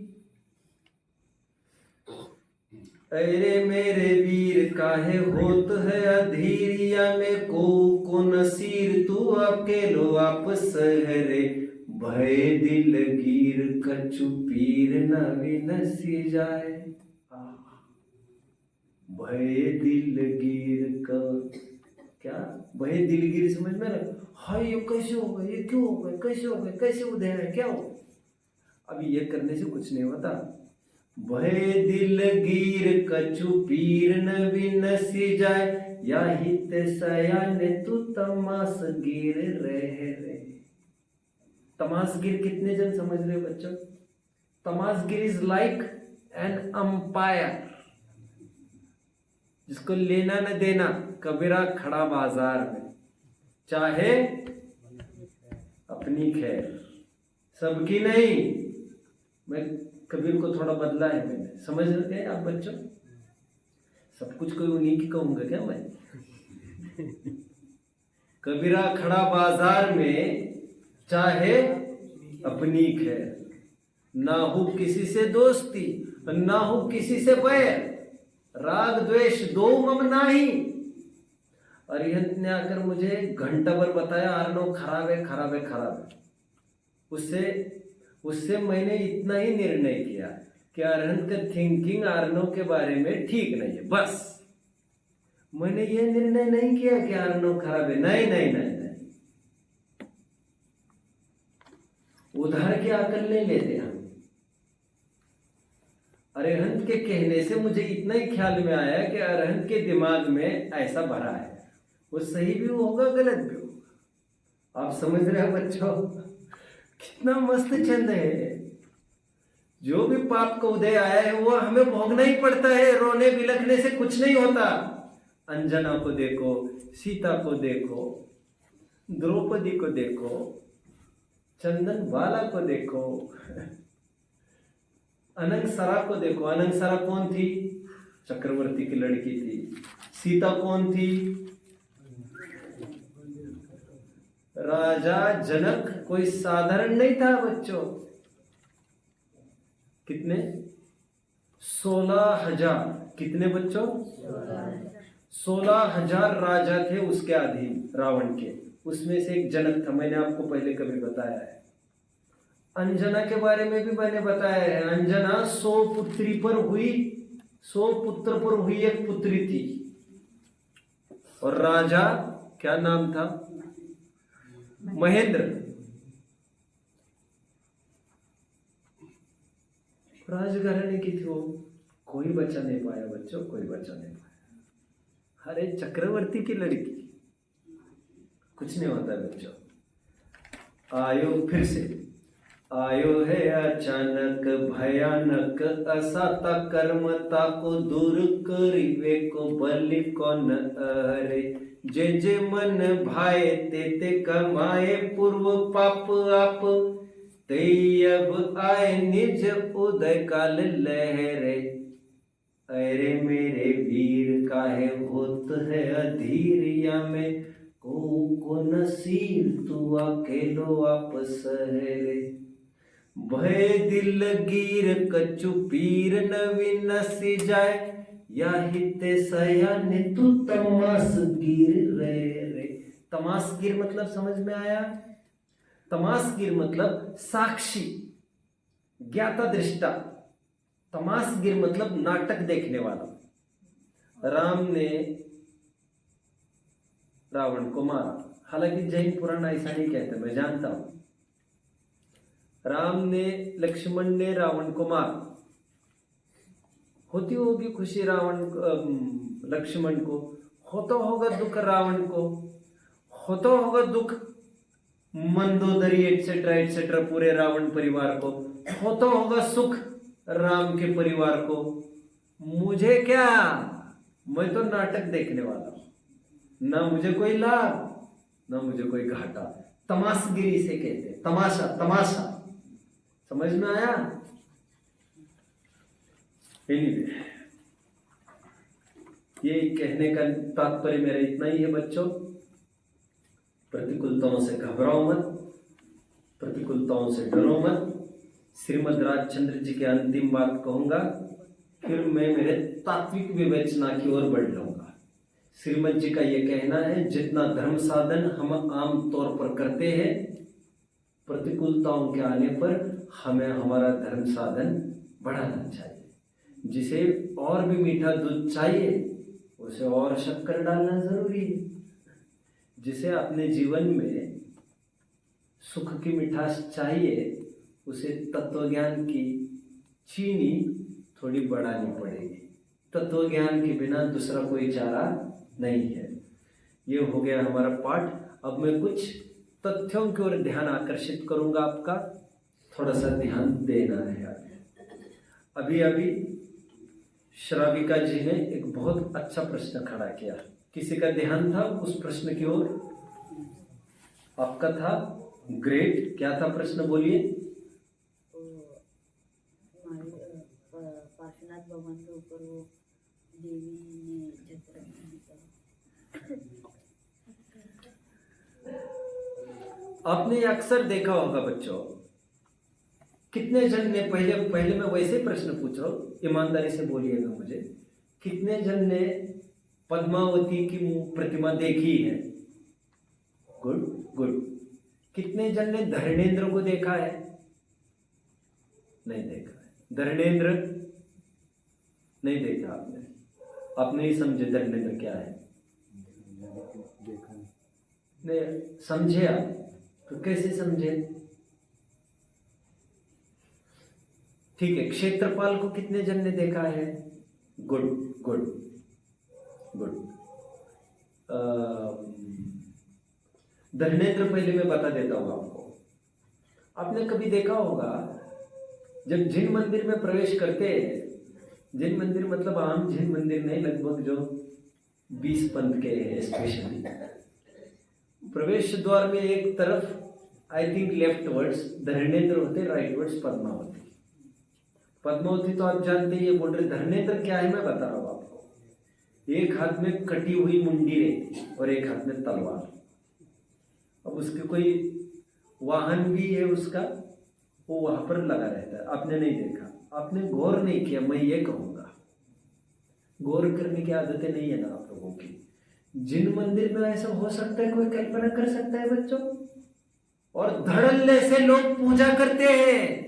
अरे मेरे वीर काहे होत है अधीरिया में को नसीर, तू अकेलो आप सहरे, भय दिल गिर कछु पीर न विनसी जाए। भय दिल गिर का क्या, भय दिलगिरी समझ में ना, हाय ये कैसे हो गए, ये क्यों हो गए, कैसे हो गए, कैसे उदय है, क्या हो। अभी ये करने से कुछ नहीं होता। भय दिलगीर कछु पीर न विनसी जाए, या हित सयान तू तमास गिर रहे रे। तमासगिर कितने जन समझ रहे हो बच्चों? तमासगिर इज लाइक एन अंपायर, जिसको लेना न देना, कबीरा खड़ा बाजार में, चाहे अपनी खैर सबकी नहीं। मैं कबीर को थोड़ा बदला है मैंने, समझ गए आप बच्चों? सब कुछ कोई उन्हीं की कहूंगा क्या मैं? कबीरा खड़ा बाजार में, चाहे अपनी खैर, ना हो किसी से दोस्ती, ना हो किसी से बैर, राग द्वेष दो मम नाही। अरिहंत ने आकर मुझे घंटा भर बताया, आर्नो खराब है, खराब है, खराब है। उससे मैंने इतना ही निर्णय किया कि अरिहंत का थिंकिंग आर्नो के बारे में ठीक नहीं है, बस। मैंने ये निर्णय नहीं किया कि आर्नो खराब है, नहीं नहीं नहीं नहीं। उधार की अकल नहीं लेते हम। अरिहंत के कहने से मुझे इतना ही ख्याल में आया कि अरिहंत के दिमाग में ऐसा भरा है, वो सही भी होगा गलत भी होगा। आप समझ रहे हो बच्चों? कितना मस्त छंद है। जो भी पाप का उदय आया है वो हमें भोगना ही पड़ता है, रोने बिलखने से कुछ नहीं होता। अंजना को देखो, सीता को देखो, द्रौपदी को देखो, चंदन बाला को देखो, अनंगसरा को देखो। अनंगसरा कौन थी? चक्रवर्ती की लड़की थी। सीता कौन थी? राजा जनक कोई साधारण नहीं था बच्चों। कितने? 16,000। कितने बच्चों? 16,000 राजा थे उसके अधीन, रावण के। उसमें से एक जनक था, मैंने आपको पहले कभी बताया है। अंजना के बारे में भी मैंने बताया है। अंजना 100 पुत्री पर हुई, 100 पुत्र पर हुई एक पुत्री थी। और राजा क्या नाम था? महेंद्र। राजघराने की थी वो। कोई बच्चा नहीं पाया बच्चों, कोई बच्चा नहीं पाया। अरे चक्रवर्ती की लड़की, कुछ नहीं होता बच्चों। आयो फिर से, आयो है अचानक भयानक, असाता कर्मता को दूर करिवे को बलि कौन अरे। जे जे मन भाए ते ते कमाए पूर्व पाप आप, ते अब आए निज उदय काल लहरे। अरे मेरे वीर काहे होत है अधीरिया में, को नसीर तू अकेलो आप सहरे। भय दिल गिर कछु पीर न विनसी जाए, या हिते सयान तू तमास गिर रे। तमास गिर मतलब समझ में आया? तमास गिर मतलब साक्षी, ज्ञाता दृष्टा। तमाशगिर मतलब नाटक देखने वाला। राम ने रावण को मारा, हालांकि जैन पुराण ऐसा नहीं कहते, मैं जानता हूं। राम ने, लक्ष्मण ने रावण को मारा, होती होगी खुशी रावण लक्ष्मण को, होता होगा दुख रावण को, होता होगा दुख मंदोदरी एटसेट्रा एटसेट्रा पूरे रावण परिवार को, होता होगा सुख राम के परिवार को। मुझे क्या, मैं तो नाटक देखने वाला हूं, ना मुझे कोई लाभ ना मुझे कोई घाटा। तमाशगिरी से कहते हैं, तमाशा, तमाशा। समझ में आया? एनीवे, ये कहने का तात्पर्य मेरा इतना ही है बच्चों। प्रतिकूलताओं से घबराओ मत, प्रतिकूलताओं से डरो मत। श्रीमद् राजचंद्र जी के अंतिम बात कहूंगा, फिर मैं मेरे तात्विक विवेचना की ओर बढ़ जाऊंगा। श्रीमद् जी का यह कहना है, जितना धर्म साधन हम आम तौर पर करते हैं, प्रतिकूलताओं के आने पर हमें हमारा धर्म साधन बढ़ाना चाहिए। जिसे और भी मीठा दूध चाहिए, उसे और शक्कर डालना जरूरी है। जिसे अपने जीवन में सुख की मिठास चाहिए, उसे तत्वज्ञान की चीनी थोड़ी बढ़ानी पड़ेगी। तत्वज्ञान के बिना दूसरा कोई चारा नहीं है। ये हो गया हमारा पाठ। अब मैं कुछ तथ्यों की ओर ध्यान आकर्षित करूंगा आपका, थोड़ा सा ध्यान देना है। अभी अभी श्राविका जी ने एक बहुत अच्छा प्रश्न खड़ा किया, किसी का ध्यान था उस प्रश्न की ओर? आपका था? ग्रेट। क्या था प्रश्न, बोलिए। पार्श्वनाथ भगवान के ऊपर वो देवी ने छत्र आपने अक्सर देखा होगा बच्चों, कितने जन ने, पहले मैं वैसे प्रश्न पूछ रहा हूं, ईमानदारी से बोलिएगा मुझे, कितने जन ने पद्मावती की प्रतिमा देखी है? Good good. कितने जन ने धर्मेंद्र को देखा है? नहीं देखा है। धर्मेंद्र नहीं देखा आपने, आप नहीं समझे धर्मेंद्र क्या है? नहीं समझे आप? तो कैसे समझे? ठीक है। क्षेत्रपाल को कितने जन ने देखा है? Good good good. धर्मेंद्र पहले मैं बता देता हूं आपको। आपने कभी देखा होगा, जब जिन मंदिर में प्रवेश करते हैं, जिन मंदिर मतलब आम जिन मंदिर नहीं, लगभग जो 20 पंथ के हैं स्पेशली, प्रवेश द्वार में एक तरफ I think left words Dharmendra होते, राइट वर्ड्स पद्मावती। पद्मावती तो आप जानते ही, बोल रहे धर्मेंद्र क्या है मैं बता रहा हूं आपको। एक हाथ में कटी हुई मुंडी रहती और एक हाथ में तलवार। अब उसके कोई वाहन भी है उसका, वो वहां पर लगा रहता है। आपने नहीं देखा, आपने गौर नहीं किया, मैं ये कहूंगा। गौर करने की आदतें नहीं है ना आप लोगों की। जिन मंदिर में ऐसा हो सकता है, कोई कल्पना कर सकता है बच्चों? और धड़ल्ले से लोग पूजा करते हैं।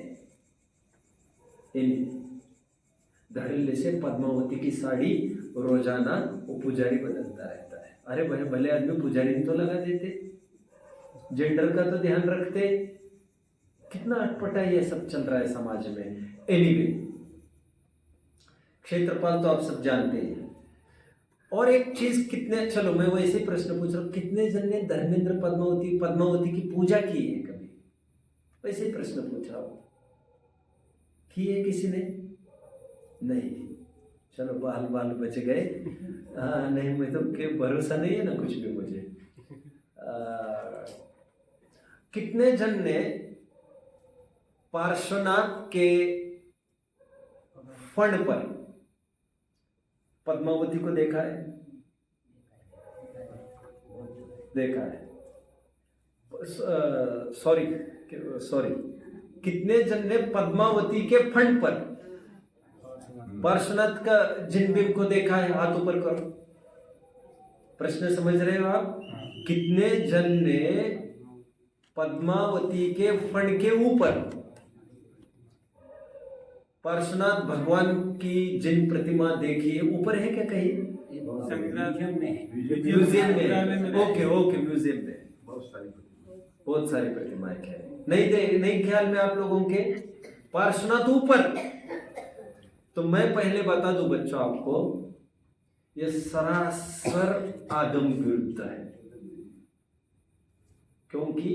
धड़ल्ले से पद्मावती की साड़ी रोजाना वो पुजारी बदलता रहता है। अरे भले भले आदमी पुजारी तो लगा देते, जेंडर का तो ध्यान रखते। कितना अटपटा ये सब चल रहा है समाज में। एनीवे, क्षेत्रपाल तो आप सब जानते हैं। और एक चीज, कितने, चलो मैं वैसे प्रश्न पूछ रहा हूं, कितने जन ने धर्मेंद्र पद्मावती की पूजा की है कभी? वैसे प्रश्न पूछ रहा हूं, की है किसी ने? नहीं। चलो बाल बाल बच गए। हाँ नहीं, मैं तो के भरोसा नहीं है ना कुछ भी मुझे। कितने जन ने पार्श्वनाथ के फण पर पद्मावती को देखा है? देखा है। सॉरी, कितने जन ने पद्मावती के फण पर पार्श्वनाथ का जिन बिंब को देखा है? हाथ ऊपर करो। प्रश्न समझ रहे हो आप? कितने जन ने पद्मावती के फण के ऊपर पार्श्वनाथ भगवान की जिन प्रतिमा देखी ऊपर है क्या कहीं? संग्रहालय में म्यूजियम में। ओके ओके, म्यूजियम में बहुत सारी प्रतिमाएं हैं। नहीं ख्याल में आप लोगों के पार्श्वनाथ ऊपर। तो मैं पहले बता दूं बच्चों आपको, ये सरासर आगम विरुद्ध है। क्योंकि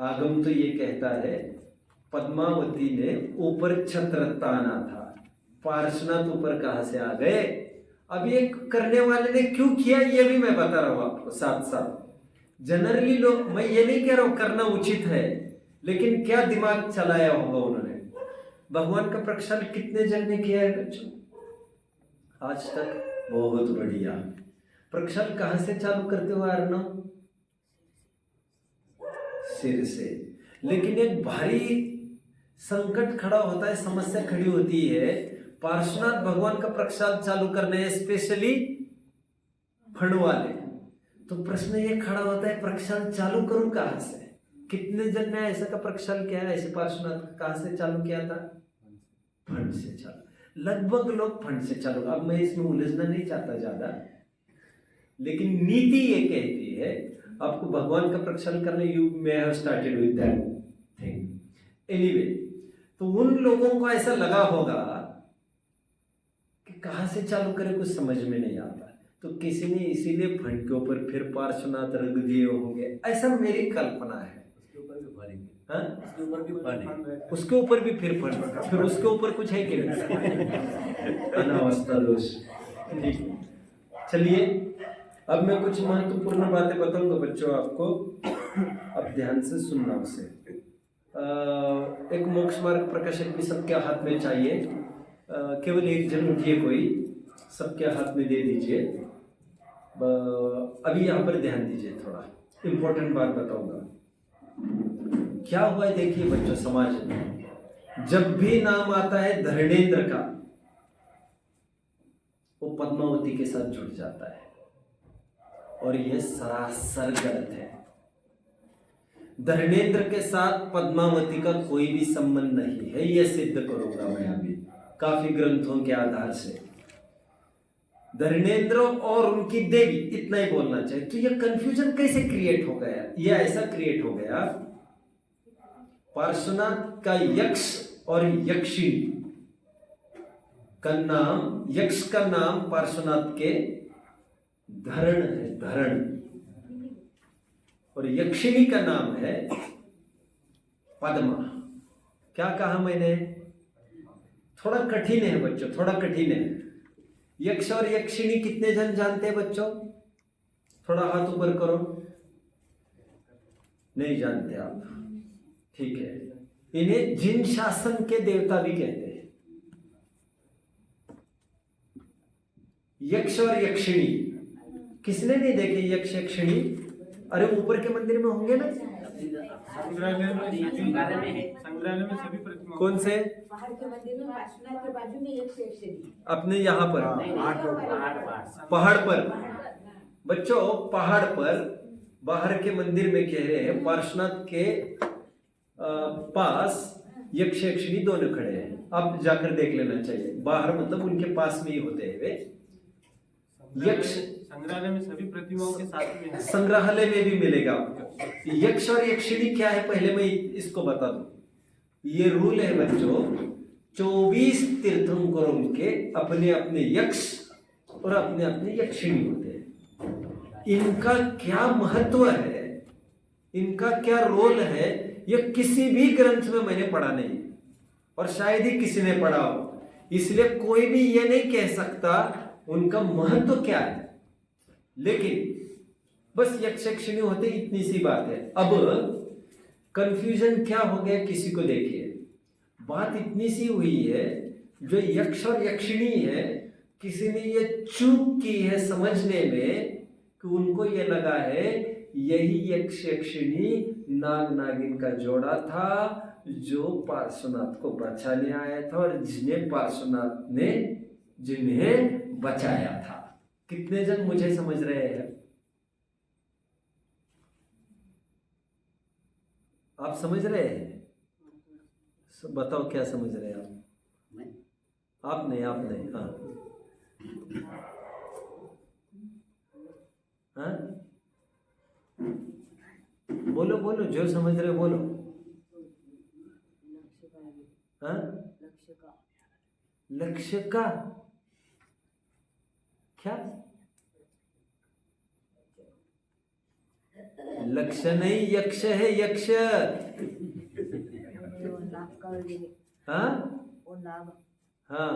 आगम तो ये कहता है पद्मावती ने ऊपर छत्र ताना था, पार्श्वनाथ ऊपर कहां से आ गए? अब ये करने वाले ने क्यों किया ये भी मैं बता रहा हूं आपको साथ साथ। जनरली लोग, मैं ये नहीं कह रहा हूं करना उचित है, लेकिन क्या दिमाग चलाया होगा उन्होंने। भगवान का प्रक्षालन कितने जन ने किया है बच्चों आज तक? बहुत बढ़िया। प्रक्षालन कहां से चालू करते हो अर्णव? सिर से। लेकिन एक भारी संकट खड़ा होता है, समस्या खड़ी होती है। पार्श्वनाथ भगवान का प्रक्षालन चालू करने है, स्पेशली फंड वाले। तो प्रश्न ये खड़ा होता है प्रक्षालन चालू करूं कहां से? कितने जन ने ऐसा का प्रक्षालन किया है? ऐसे पार्श्वनाथ कहां से चालू किया था? फंड से चालू। लगभग लोग फंड से चालू। अब मैं इसमें उलझना नहीं चाहता ज्यादा, लेकिन नीति ये कहती है आपको भगवान का प्रक्षालन करने, you may have started with that thing. Anyway, तो उन लोगों को ऐसा लगा होगा कि कहां से चालू करें, कुछ समझ में नहीं आता। तो किसी ने इसीलिए फंड के ऊपर फिर पार्श्वनाथ रख दिए होंगे, ऐसा मेरी कल्पना है। उसके ऊपर भी फिर फंड, फिर उसके ऊपर कुछ है कि नहीं? अनावस्था दोष। ठीक, चलिए अब मैं कुछ महत्वपूर्ण बातें बताऊंगा बच्चों आपको, अब ध्यान से सुनना उसे। एक मोक्ष मार्ग प्रकाशक भी सबके हाथ में चाहिए, केवल एक जन दिए, कोई सबके हाथ में दे दीजिए। अभी यहाँ पर ध्यान दीजिए, थोड़ा इम्पोर्टेंट बात बताऊंगा। क्या हुआ है देखिए बच्चों, समाज में जब भी नाम आता है धरणेन्द्र का, वो पद्मावती के साथ जुड़ जाता है, और यह सरासर गलत है। धरणेन्द्र के साथ पद्मावती का कोई भी संबंध नहीं है, यह सिद्ध करूंगा मैं अभी काफी ग्रंथों के आधार से। धरणेन्द्र और उनकी देवी, इतना ही बोलना चाहिए। तो यह कंफ्यूजन कैसे क्रिएट हो गया? यह ऐसा क्रिएट हो गया, पार्श्वनाथ का यक्ष और यक्षिणी का नाम, यक्ष का नाम पार्श्वनाथ के धरण है, धरण, और यक्षिणी का नाम है पद्मा। क्या कहा मैंने? थोड़ा कठिन है बच्चों, थोड़ा कठिन है। यक्ष और यक्षिणी कितने जन जानते हैं बच्चों? थोड़ा हाथ ऊपर करो। नहीं जानते आप? ठीक है। इन्हें जिन शासन के देवता भी कहते हैं। यक्ष और यक्षिणी किसने नहीं देखे? यक्ष यक्षिणी, अरे ऊपर के मंदिर में होंगे ना, संग्रहालय में सभी प्रतिमा। कौन से? पहाड़ के मंदिर में पार्श्वनाथ के बाजू में एक से एक अपने यहाँ पर पहाड़ पर बच्चों, पहाड़ पर बाहर के मंदिर में कह रहे हैं, पार्श्वनाथ के पास यक्ष यक्षिणी दोनों खड़े हैं। आप जाकर देख लेना चाहिए, बाहर मतलब उनके पास में ही होते हैं वे। यक्ष संग्रहालय में सभी प्रतिमाओं के साथ में है। संग्रहालय में भी मिलेगा आपको। यक्ष और यक्षिणी क्या है पहले मैं इसको बता दूं। ये रूल है बच्चों, 24 तीर्थंकरों के अपने अपने यक्ष और अपने अपने यक्षिणी होते हैं। इनका क्या महत्व है, इनका क्या रोल है, यह किसी भी ग्रंथ में मैंने पढ़ा नहीं, और शायद ही किसी ने पढ़ा हो। इसलिए कोई भी ये नहीं कह सकता उनका महत्व क्या है। लेकिन बस यक्ष यक्षिणी होते, इतनी सी बात है। अब कंफ्यूजन क्या हो गया किसी को, देखिए बात इतनी सी हुई है, जो यक्ष और यक्षिणी है, किसी ने ये चूक की है समझने में कि उनको ये लगा है यही यक्ष यक्षिणी नाग नागिन का जोड़ा था जो पार्श्वनाथ को बचाने आया था, और जिन्हें पार्श्वनाथ ने जिन्हें बचाया था। कितने जन मुझे समझ रहे हैं? आप समझ रहे हैं? बताओ क्या समझ रहे हैं आप? आप नहीं हाँ हाँ, बोलो बोलो, जो समझ रहे बोलो। हाँ, लक्ष्य का क्या? लक्ष्य नहीं, यक्ष है, यक्ष। लाभ का वगैरह, हाँ वो लाभ हाँ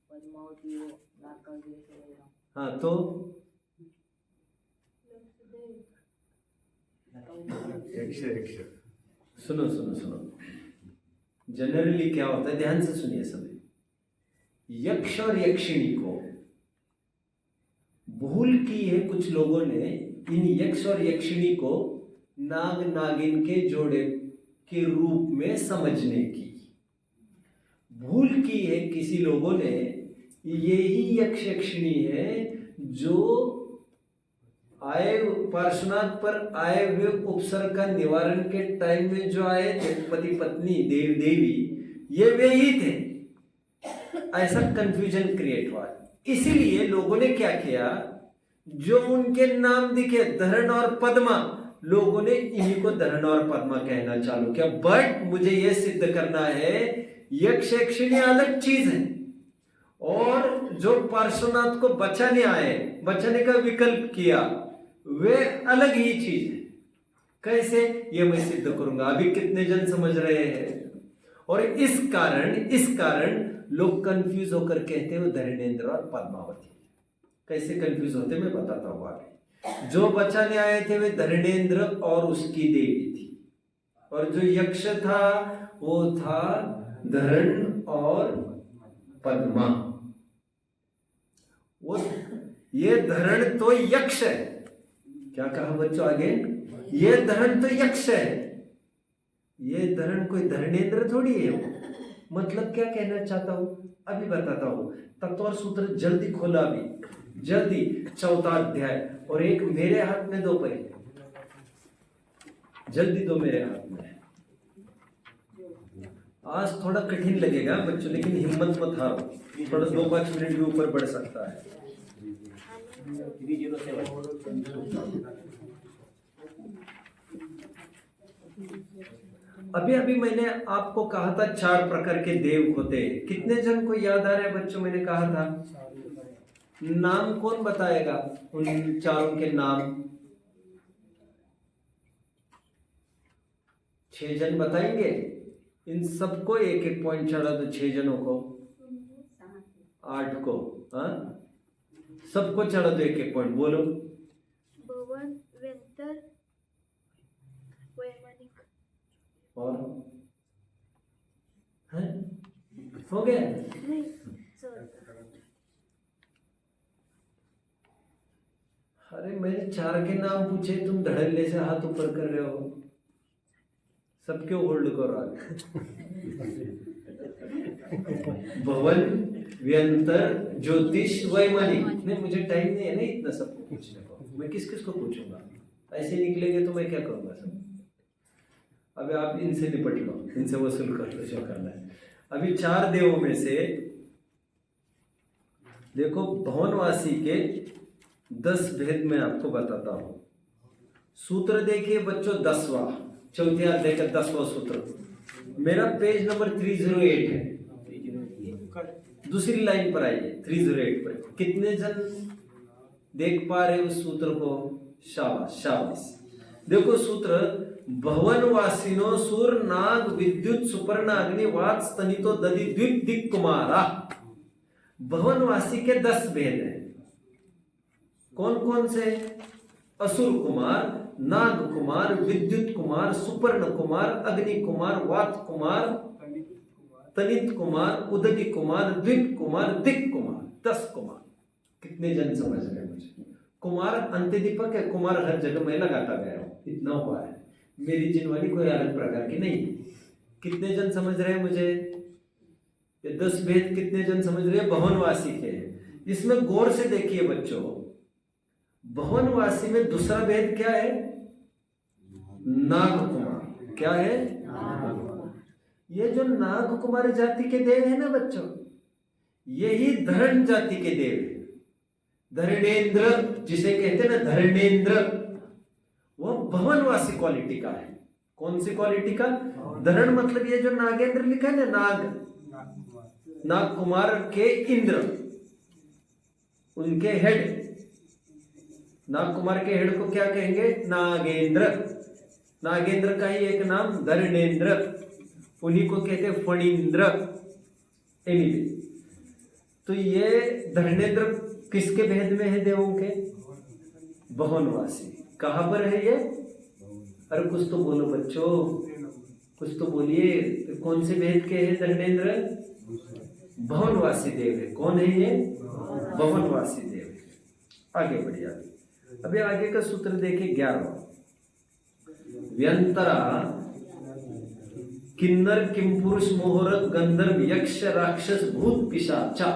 पद्मावती, वो लाभ का वगैरह। हाँ, तो सुनो सुनो सुनो, जनरली क्या होता है, ध्यान से सुनिए सभी। यक्ष और यक्षिणी को भूल की है कुछ लोगों ने, इन यक्ष और यक्षिणी को नाग नागिन के जोड़े के रूप में समझने की भूल की है किसी लोगों ने। यही यक्ष यक्षिणी है जो आए पार्श्वनाथ पर आए हुए उपसर्ग का निवारण के टाइम में जो आए थे, पति पत्नी देव देवी, ये वे ही थे। ऐसा कंफ्यूजन क्रिएट हुआ। इसीलिए लोगों ने क्या किया, जो उनके नाम दिखे धरण और पद्मा, लोगों ने इन्हीं को धरण और पद्मा कहना चालू किया। बट मुझे यह सिद्ध करना है, यक्ष यक्षिणी अलग चीज है, और जो पार्श्वनाथ को बचाने आए, बचाने का विकल्प किया, वे अलग ही चीज है। कैसे, ये मैं सिद्ध करूंगा। अभी कितने जन समझ रहे हैं? और इस कारण लोग कंफ्यूज होकर कहते हैं वो धरणेन्द्र और पद्मावती। कैसे कंफ्यूज होते मैं बताता हूं आगे। जो बचाने आए थे वे धरणेन्द्र और उसकी देवी थी, और जो यक्ष था वो था धरण और पद्मा। वो ये धरण तो यक्ष है। क्या कहा बच्चों आगे? ये धरण तो यक्ष है, ये धरण कोई धरणेन्द्र थोड़ी है। मतलब क्या कहना चाहता हूं अभी बताता हूं। तत्व और सूत्र जल्दी खोला, अभी जल्दी। 4वां अध्याय, और एक मेरे हाथ में दो, पहले जल्दी दो मेरे हाथ में। आज थोड़ा कठिन लगेगा बच्चों, लेकिन हिम्मत मत हारो, थोड़ा 2-5 मिनट भी ऊपर बढ़ सकता है। अभी अभी मैंने आपको कहा था 4 प्रकार के देव होते हैं। कितने जन को याद आ रहा है बच्चों? मैंने कहा था, नाम कौन बताएगा उन चारों के नाम? 6 जन बताएंगे। इन सबको 1-1 पॉइंट चढ़ा दो, 6 जनों को, 8 को, हाँ सबको चढ़ा दो 1-1 पॉइंट। बोलो। भवन, वेंतर, वैमानिक और हैं? हो गया? नहीं सर, अरे मैंने 4 के नाम पूछे, तुम धड़ल्ले से हाथ ऊपर कर रहे हो। सब क्यों होल्ड करो आगे? भवन, व्यंतर, ज्योतिष, वैमानिक। नहीं, मुझे टाइम नहीं है ना इतना सबको पूछने को। मैं किस किस को पूछूंगा? ऐसे निकलेंगे तो मैं क्या करूंगा सब? अभी आप इनसे निपट लो, इनसे वसूल कर लो जो करना है। अभी 4 देवों में से देखो, भवनवासी के 10 भेद मैं आपको बताता हूं। सूत्र देखिए बच्चों, 10वां, 4थे अध्याय का 10वां सूत्र। मेरा पेज नंबर 308 है, दूसरी लाइन पर आइए। 308 पर कितने जन देख पा रहे उस सूत्र को? शाबाश शाबाश। देखो सूत्र, भवनवासिनो सूर नाग विद्युत सुपर्ण अग्नि वात स्तनितो दधि द्विप दिक कुमारा। भवनवासी के 10 भेद हैं। कौन कौन से? असुर कुमार, नाग कुमार, विद्युत कुमार, सुपर्ण कुमार, अग्नि कुमार, वात कुमार, तनित कुमार, उदगी कुमार, द्विप कुमार, दिक कुमार। 10 कुमार। कितने जन समझ रहे हैं मुझे? कुमार अंत्यदीपक है, कुमार हर जगह मैं लगाता गया हूं, इतना हुआ है। मेरी जिनवानी कोई अलग प्रकार की नहीं। कितने जन समझ रहे हैं मुझे? ये 10 भेद कितने जन समझ रहे हैं? भवनवासी के। इसमें गौर से देखिए बच्चों, भवनवासी में दूसरा भेद क्या है? नाग कुमार। क्या है? ये जो नाग कुमार जाति के देव है ना बच्चों, यही धरण जाति के देव है। धरणेन्द्र जिसे कहते हैं ना, धरणेन्द्र, वो भवनवासी क्वालिटी का है। कौन सी क्वालिटी का? धरण मतलब ये जो नागेंद्र लिखा है ना, नाग कुमार के इंद्र, उनके हेड, नाग कुमार के हेड को क्या कहेंगे? नागेंद्र। नागेंद्र का ही एक नाम धरणेन्द्र, उन्हीं को कहते हैं फणींद्र। एनीवे, तो ये धरणेन्द्र किसके भेद में है? देवों के भवनवासी। कहां पर है ये? अरे कुछ तो बोलो बच्चों, कुछ तो बोलिए। तो कौन से भेद के हैं धरणेन्द्र? भवनवासी देव है। कौन है ये? भवनवासी देव है। आगे बढ़िए। अभी आगे का सूत्र देखिए 11वां। व्यंतरा किन्नर किमपुरुष मोहर गंधर्व यक्ष राक्षस भूत पिशाचा।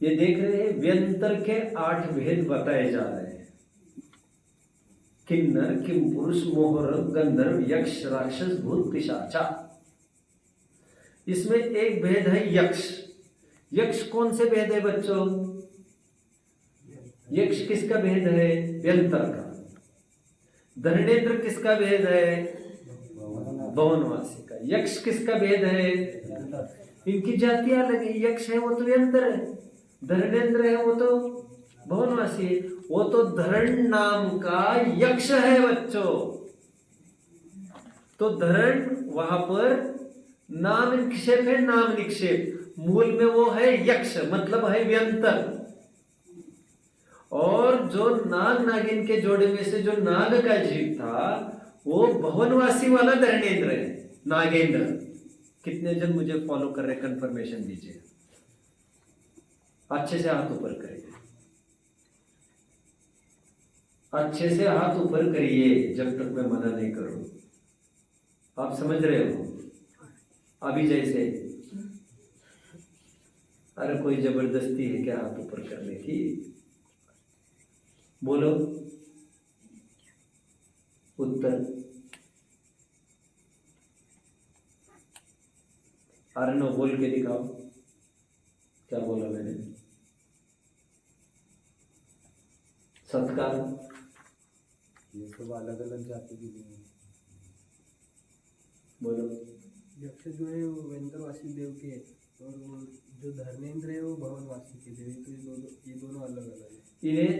ये देख रहे हैं, व्यंतर के 8 भेद बताए जा रहे हैं। किन्नर किमपुरुष मोहर गंधर्व यक्ष राक्षस भूत पिशाचा। इसमें एक भेद है यक्ष। यक्ष कौन से भेद है बच्चों? यक्ष किसका भेद है? व्यंतर का। धरणेन्द्र किसका भेद है? भवनवासी का। यक्ष किसका भेद है? इनकी जातियां अलग है। यक्ष है वो तो व्यंतर है, धरणेन्द्र है वो तो भवनवासी है। वो तो धरण नाम का यक्ष है बच्चों। तो धरण वहां पर नाम निक्षेप है, नाम निक्षेप। मूल में वो है यक्ष, मतलब है व्यंतर। और जो नाग नागिन के जोड़े में से जो नाग का जीव था, वो भवनवासी वाला धरणेन्द्र है, नागेंद्र। कितने जन मुझे फॉलो कर रहे? कंफर्मेशन दीजिए, अच्छे से हाथ ऊपर करिए, अच्छे से हाथ ऊपर करिए जब तक मैं मना नहीं करूं। आप समझ रहे हो? अभी जैसे, अरे कोई जबरदस्ती है क्या हाथ ऊपर करने की? बोलो उत्तर। अरे नो, बोल के दिखाओ क्या बोला मैंने। सत्कार, ये सब अलग अलग जाति की देव। बोलो। यक्ष जो है वो व्यंतरवासी देव के है, और वो जो धर्मेंद्र है वो भवनवासी के देव है। तो ये दोनों अलग अलग है। इन्हें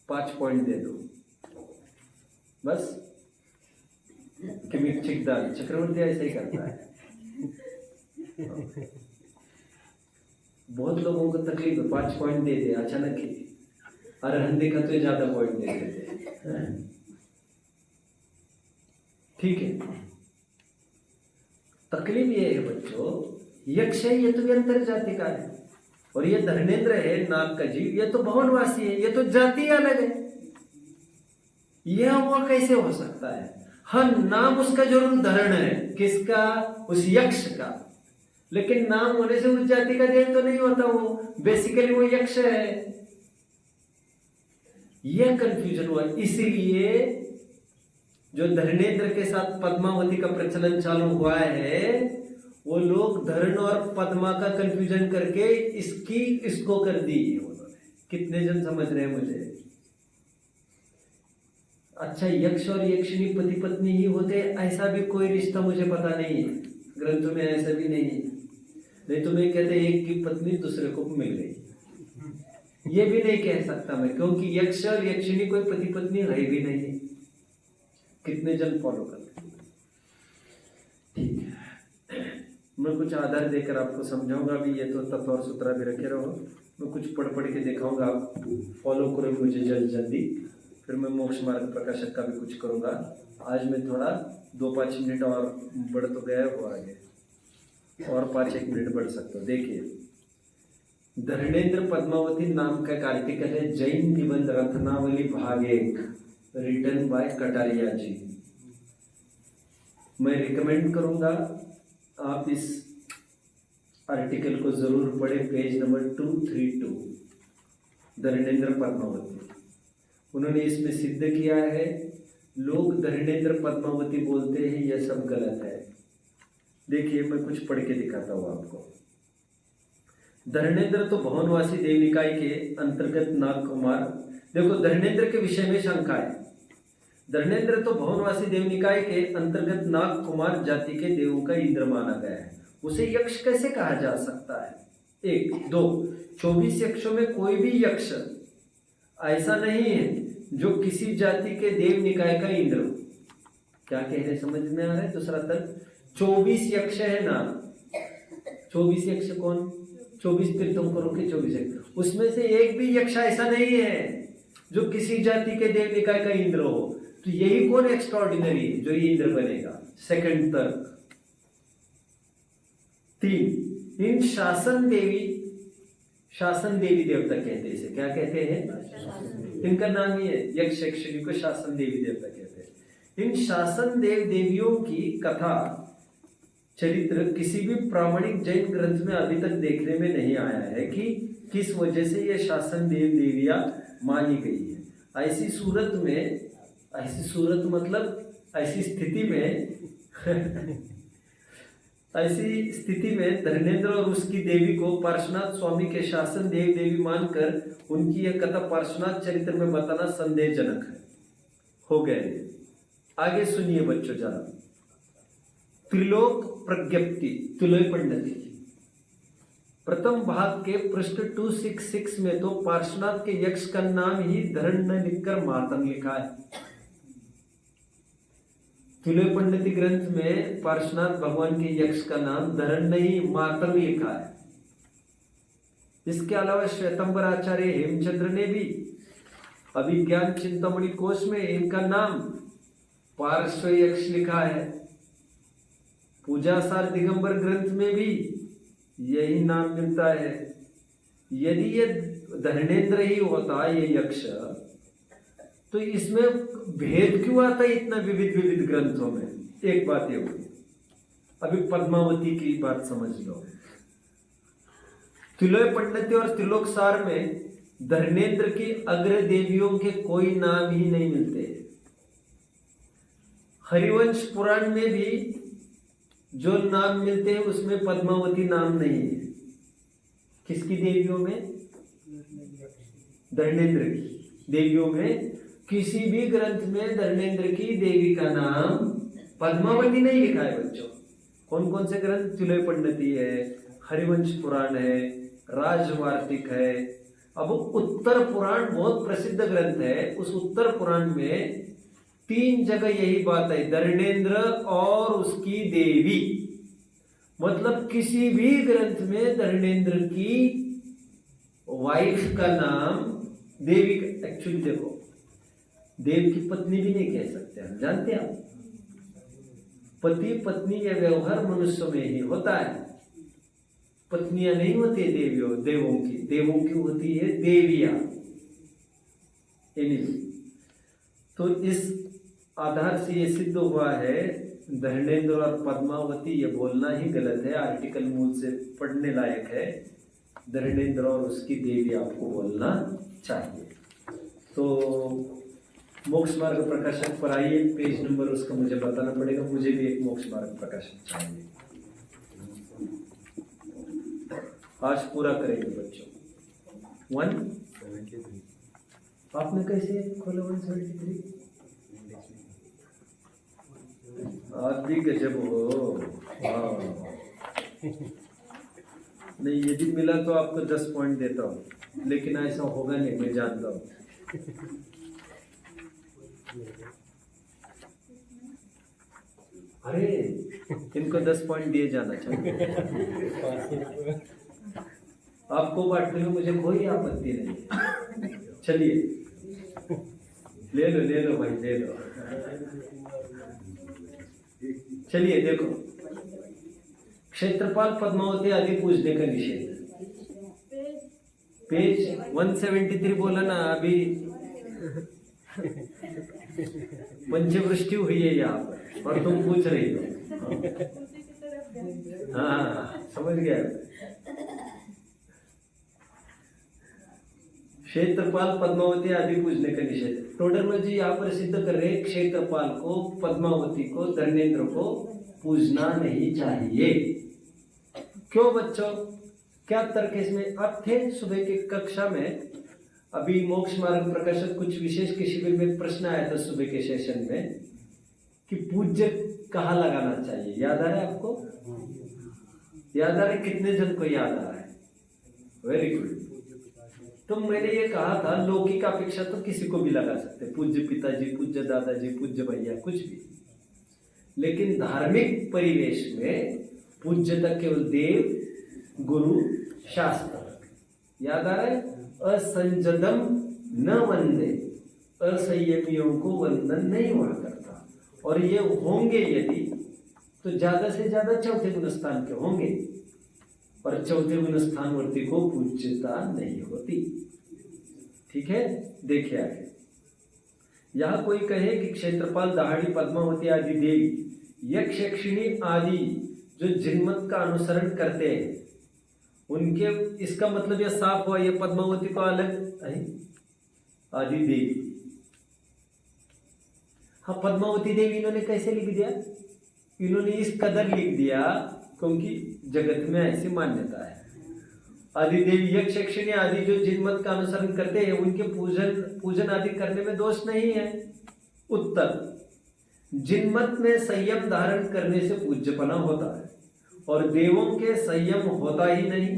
5 पॉइंट दे दो बस। कि मिर्चिक दाल चक्रवर्ती ऐसे ही करता है। बहुत लोगों को तकलीफ है, 5 पॉइंट दे दे अचानक ही। अरहन देखा तो ज्यादा पॉइंट दे देते। ठीक है, तकलीफ ये है बच्चों, यक्ष है ये तो व्यंतर जाति का है, और ये धरणेन्द्र है नाग का जीव, ये तो भवनवासी है, ये तो जाति अलग है। यह हुआ कैसे हो सकता है? हाँ, नाम उसका जरूर धरण है। किसका? उस यक्ष का। लेकिन नाम होने से उस जाति का देव तो नहीं होता। वो बेसिकली वो यक्ष है। यह कंफ्यूजन हुआ। इसीलिए जो धरणेन्द्र के साथ पद्मावती का प्रचलन चालू हुआ है, वो लोग धरण और पद्मा का कंफ्यूजन करके इसको कर दी उन्होंने। कितने जन समझ रहे हैं मुझे? अच्छा, यक्ष और यक्षिणी पति पत्नी ही होते, ऐसा भी कोई रिश्ता मुझे पता नहीं है, ग्रंथों में ऐसा भी नहीं है। नहीं तो मैं कहते एक की पत्नी दूसरे को मिल गई, ये भी नहीं कह सकता मैं, क्योंकि यक्ष और यक्षिणी कोई पति पत्नी है भी नहीं। कितने जन फॉलो करते हैं? ठीक है, मैं कुछ आधार देकर आपको समझाऊंगा। अभी ये तो तत्व और सूत्र भी रखे रहो, मैं कुछ पढ़ के दिखाऊंगा, आप फॉलो करो मुझे जल्दी। फिर मैं मोक्ष मार्ग प्रकाशक का भी कुछ करूंगा। आज मैं थोड़ा 2-5 मिनट और बढ़ तो गया वो आगे, और 5-1 मिनट बढ़ सकता हूँ। देखिए, धरणेन्द्र पद्मावती नाम का एक आर्टिकल है जैन निबंध रत्नावली भाग 1, रिटन बाय कटारिया जी। मैं रिकमेंड करूंगा आप इस आर्टिकल को जरूर पढ़ें। Page number 232, Dharanendra Padmavati. उन्होंने इसमें सिद्ध किया है, लोग धरणेन्द्र पद्मावती बोलते हैं, यह सब गलत है। देखिए मैं कुछ पढ़ के दिखाता हूँ आपको। धरणेन्द्र तो भवनवासी देव निकाय के अंतर्गत नाग कुमार, देखो धरणेन्द्र के विषय में शंका है। धरणेन्द्र तो भवनवासी देव निकाय के अंतर्गत नाग कुमार जाति के देवों का इंद्र माना गया है, उसे यक्ष कैसे कहा जा सकता है? 1, 2, 24 यक्षों में कोई भी यक्ष ऐसा नहीं है जो किसी जाति के देव निकाय का इंद्र हो। क्या कह रहे समझ में आ रहा है? दूसरा तर्क, 24 यक्ष है ना, 24 यक्ष कौन? 24 तीर्थंकरों के 24 यक्ष, उसमें से एक भी यक्ष ऐसा नहीं है जो किसी जाति के देव निकाय का इंद्र हो। तो यही कौन एक्स्ट्राऑर्डिनरी है जो ये इंद्र बनेगा? सेकंड तर्क। 3, इन शासन देवी देवता कहते हैं इसे, क्या कहते हैं? इनका नाम ही है यक्ष यक्षिणी को शासन देवी देवता कहते हैं। इन शासन देव देवियों की कथा चरित्र किसी भी प्रामाणिक जैन ग्रंथ में अभी तक देखने में नहीं आया है कि किस वजह से ये शासन देव देवियां मानी गई है। ऐसी सूरत मतलब ऐसी स्थिति में धरणेन्द्र और उसकी देवी को पार्श्वनाथ स्वामी के शासन देव देवी मानकर उनकी यह कथा पार्श्वनाथ चरित्र में बताना संदेहजनक है। हो गए, आगे सुनिए बच्चों जरा। त्रिलोक प्रज्ञप्ति तिलोय पंडित प्रथम भाग के पृष्ठ 266 में तो पार्श्वनाथ के यक्ष का नाम ही धरण न लिखकर मातंग लिखा है। तिलोय पंडित ग्रंथ में पार्श्वनाथ भगवान के यक्ष का नाम धरण नहीं मातंग लिखा है। इसके अलावा श्वेतंबर आचार्य हेमचंद्र ने भी अभिज्ञान चिंतामणि कोश में इनका नाम पार्श्व यक्ष लिखा है। पूजासार दिगंबर ग्रंथ में भी यही नाम मिलता है। यदि ये धरणेन्द्र ही होता ये यक्ष, तो इसमें भेद क्यों आता इतना विविध ग्रंथों में? एक बात ये हुई। अभी पद्मावती की बात समझ लो। तिलोय पंडित और त्रिलोकसार में धरणेन्द्र की अग्र देवियों के कोई नाम ही नहीं मिलते। हरिवंश पुराण में भी जो नाम मिलते हैं उसमें पद्मावती नाम नहीं है। किसकी देवियों में? धरणेन्द्र की देवियों में किसी भी ग्रंथ में धरणेन्द्र की देवी का नाम पद्मावती नहीं लिखा है बच्चों। कौन कौन से ग्रंथ? तिलोय पंडिती है, हरिवंश पुराण है, राजवार्तिक है। अब उत्तर पुराण बहुत प्रसिद्ध ग्रंथ है, उस उत्तर पुराण में 3 जगह यही बात है, धरणेन्द्र और उसकी देवी। मतलब किसी भी ग्रंथ में धरणेन्द्र की वाइफ का नाम देवी, एक्चुअली देखो देव की पत्नी भी नहीं कह सकते हम, जानते हैं आप? पति पत्नी यह व्यवहार मनुष्य में ही होता है, पत्नियां नहीं होती देवों की होती है देवियां। तो इस आधार से ये सिद्ध हुआ है धरणेन्द्र और पद्मावती ये बोलना ही गलत है। आर्टिकल मूल से पढ़ने लायक है, धरणेन्द्र और उसकी देवी आपको बोलना चाहिए। तो मोक्ष मार्ग प्रकाशक पर आइए, पेज नंबर उसका मुझे बताना पड़ेगा, मुझे भी एक मोक्ष मार्ग प्रकाशक चाहिए। आज पूरा करेंगे बच्चों। 173 आपने कैसे खोला? 173 आप भी गजब हो। नहीं यदि मिला तो आपको 10 पॉइंट देता हूँ, लेकिन ऐसा होगा नहीं, मैं जानता हूँ। अरे इनको 10 पॉइंट दिए जाना चाहिए। आपको बांटने में मुझे कोई आपत्ति नहीं। चलिए ले लो भाई, ले लो। चलिए देखो, क्षेत्रपाल पद्मावती आदि पूजने का निषेध, पेज 173 बोला ना। अभी पंचवृष्टि हुई है यहाँ पर और तुम पूछ रही हो। हाँ समझ गया। क्षेत्रपाल पद्मावती आदि पूजने का निषेध। टोडरमल जी यहाँ पर सिद्ध कर रहे हैं क्षेत्रपाल को, पद्मावती को, धर्मेंद्र को पूजना नहीं चाहिए। क्यों बच्चों, क्या तर्क है इसमें? आप थे सुबह की कक्षा में, अभी मोक्ष मार्ग प्रकाशक कुछ विशेष के शिविर में प्रश्न आया था सुबह के सेशन में कि पूज्य कहाँ लगाना चाहिए, याद आ रहा है आपको? याद आ रहा है? कितने जन को याद आ रहा है? Very good. तो मैंने ये कहा था लौकिक अपेक्षा तो किसी को भी लगा सकते, पूज्य पिताजी, पूज्य दादाजी, पूज्य भैया, कुछ भी। लेकिन धार्मिक परिवेश में पूज्यता केवल देव, गुरु, शास्त्र। याद आ रहा है? असंजदम न वंदे, असंयमियों को वंदन नहीं हुआ करता। और ये होंगे यदि तो ज्यादा से ज्यादा चौथे गुणस्थान के होंगे, और चौथे गुणस्थानवर्ती को पूज्यता नहीं होती। ठीक है, देखिए आगे। यह कोई कहे कि क्षेत्रपाल, दाहड़ी, पद्मावती आदि देवी, यक्ष, यक्षिणी आदि जो जिनमत का अनुसरण करते हैं उनके, इसका मतलब यह साफ हुआ ये पद्मावती को अलग है आदि देवी। हाँ, पद्मावती देवी इन्होंने कैसे लिख दिया? इन्होंने इस कदर लिख दिया क्योंकि जगत में ऐसी मान्यता है। आदि देवी, यक्ष, यक्षिणी आदि जो जिनमत का अनुसरण करते हैं उनके पूजन आदि करने में दोष नहीं है। उत्तर, जिनमत में संयम धारण करने से पूज्यपना होता है और देवों के संयम होता ही नहीं,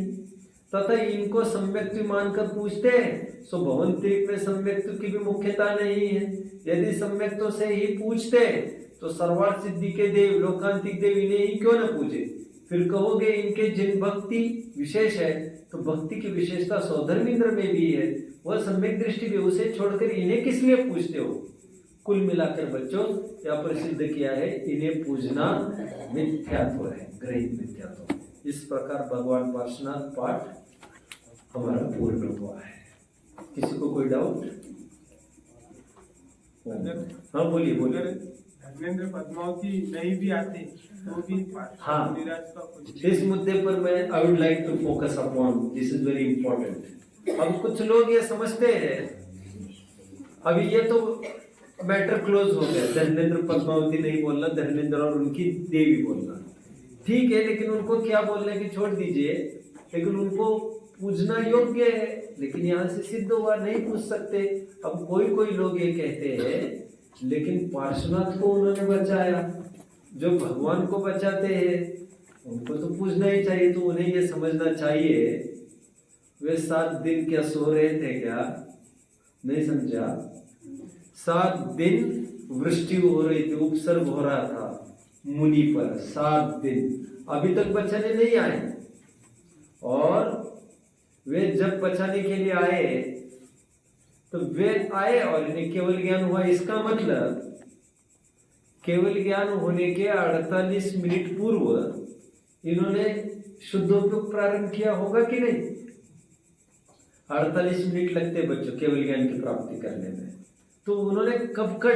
तथा इनको सम्यक्ति मानकर पूछते हैं सो भवंतरिक में सम्यक्ति की भी मुख्यता नहीं है। यदि सम्यक्तों से ही पूछते तो सर्वार्थ सिद्धि के देव, लोकांतिक देव इन्हें ही क्यों न पूजे? फिर कहोगे इनके जिन भक्ति विशेष है तो भक्ति की विशेषता सौधर्मेंद्र में भी है, वह सम्यक दृष्टि भी, उसे छोड़कर इन्हें किस लिए पूछते हो? कुल मिलाकर बच्चों यहाँ पर सिद्ध किया है इन्हें पूजना मिथ्यात्व है, ग्रहित मिथ्यात्व। इस प्रकार भगवान पार्श्वनाथ पाठ हमारा पूर्ण हुआ है। किसी को कोई डाउट? हाँ बोलिए बोलिए। धर्मेंद्र पद्मावती नहीं भी आते तो भी हाँ, इस मुद्दे पर मैं I would like to focus upon, this is very important. अब कुछ लोग ये समझते हैं, अभी ये तो मैटर क्लोज हो गया, धर्मेंद्र पद्मावती नहीं बोलना, धर्मेंद्र और उनकी देवी बोलना, ठीक है, लेकिन उनको क्या बोलने की छोड़ दीजिए, लेकिन उनको पूजना योग्य है। लेकिन यहाँ से सिद्ध हुआ नहीं पूछ सकते। अब कोई कोई लोग ये कहते हैं लेकिन पार्श्वनाथ को उन्होंने बचाया, जो भगवान को बचाते हैं उनको तो पूजना ही चाहिए। तो उन्हें ये समझना चाहिए वे 7 दिन क्या सो रहे थे क्या? नहीं समझा? 7 दिन वृष्टि हो रही थी, उपसर्ग हो रहा था मुनि पर, 7 दिन अभी तक बचाने नहीं आए। और वे जब बचाने के लिए आए तो वे आए और इन्हें केवल ज्ञान हुआ। इसका मतलब केवल ज्ञान होने के 48 मिनट पूर्व इन्होंने शुद्धोपयोग प्रारंभ किया होगा कि नहीं? 48 मिनट लगते बच्चों केवल ज्ञान की प्राप्ति करने में, तो उन्होंने कब का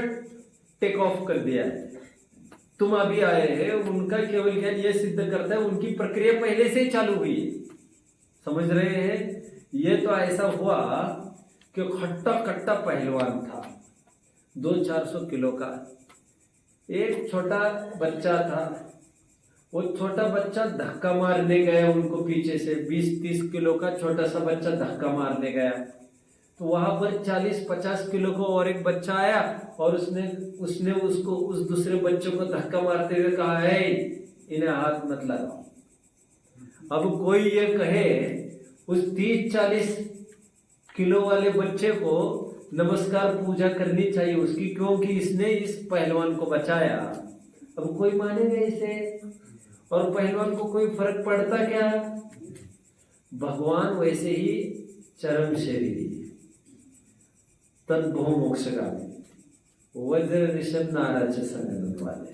टेक ऑफ कर दिया है। तुम अभी आए हैं, उनका केवल ज्ञान यह सिद्ध करता है उनकी प्रक्रिया पहले से ही चालू हुई है। समझ रहे हैं? ये तो ऐसा हुआ कि खट्टा कट्टा पहलवान था, 200-400 किलो का, एक छोटा बच्चा था। वो छोटा बच्चा धक्का मारने गया उनको पीछे से, 20-30 किलो का छोटा सा बच्चा धक्का मारने गया। तो वहां पर 40-50 किलो को और एक बच्चा आया और उसने उसको, उस दूसरे बच्चों को धक्का मारते हुए कहा है इन्हें हाथ मत लगाओ। अब कोई ये कहे उस 30-40 किलो वाले बच्चे को नमस्कार पूजा करनी चाहिए उसकी, क्योंकि इसने इस पहलवान को बचाया। अब कोई मानेगा इसे? और पहलवान को कोई फर्क पड़ता क्या? भगवान वैसे ही चरम शरीरी, तद्भव मोक्षगामी, वज्र ऋषभ नाराज संगत वाले,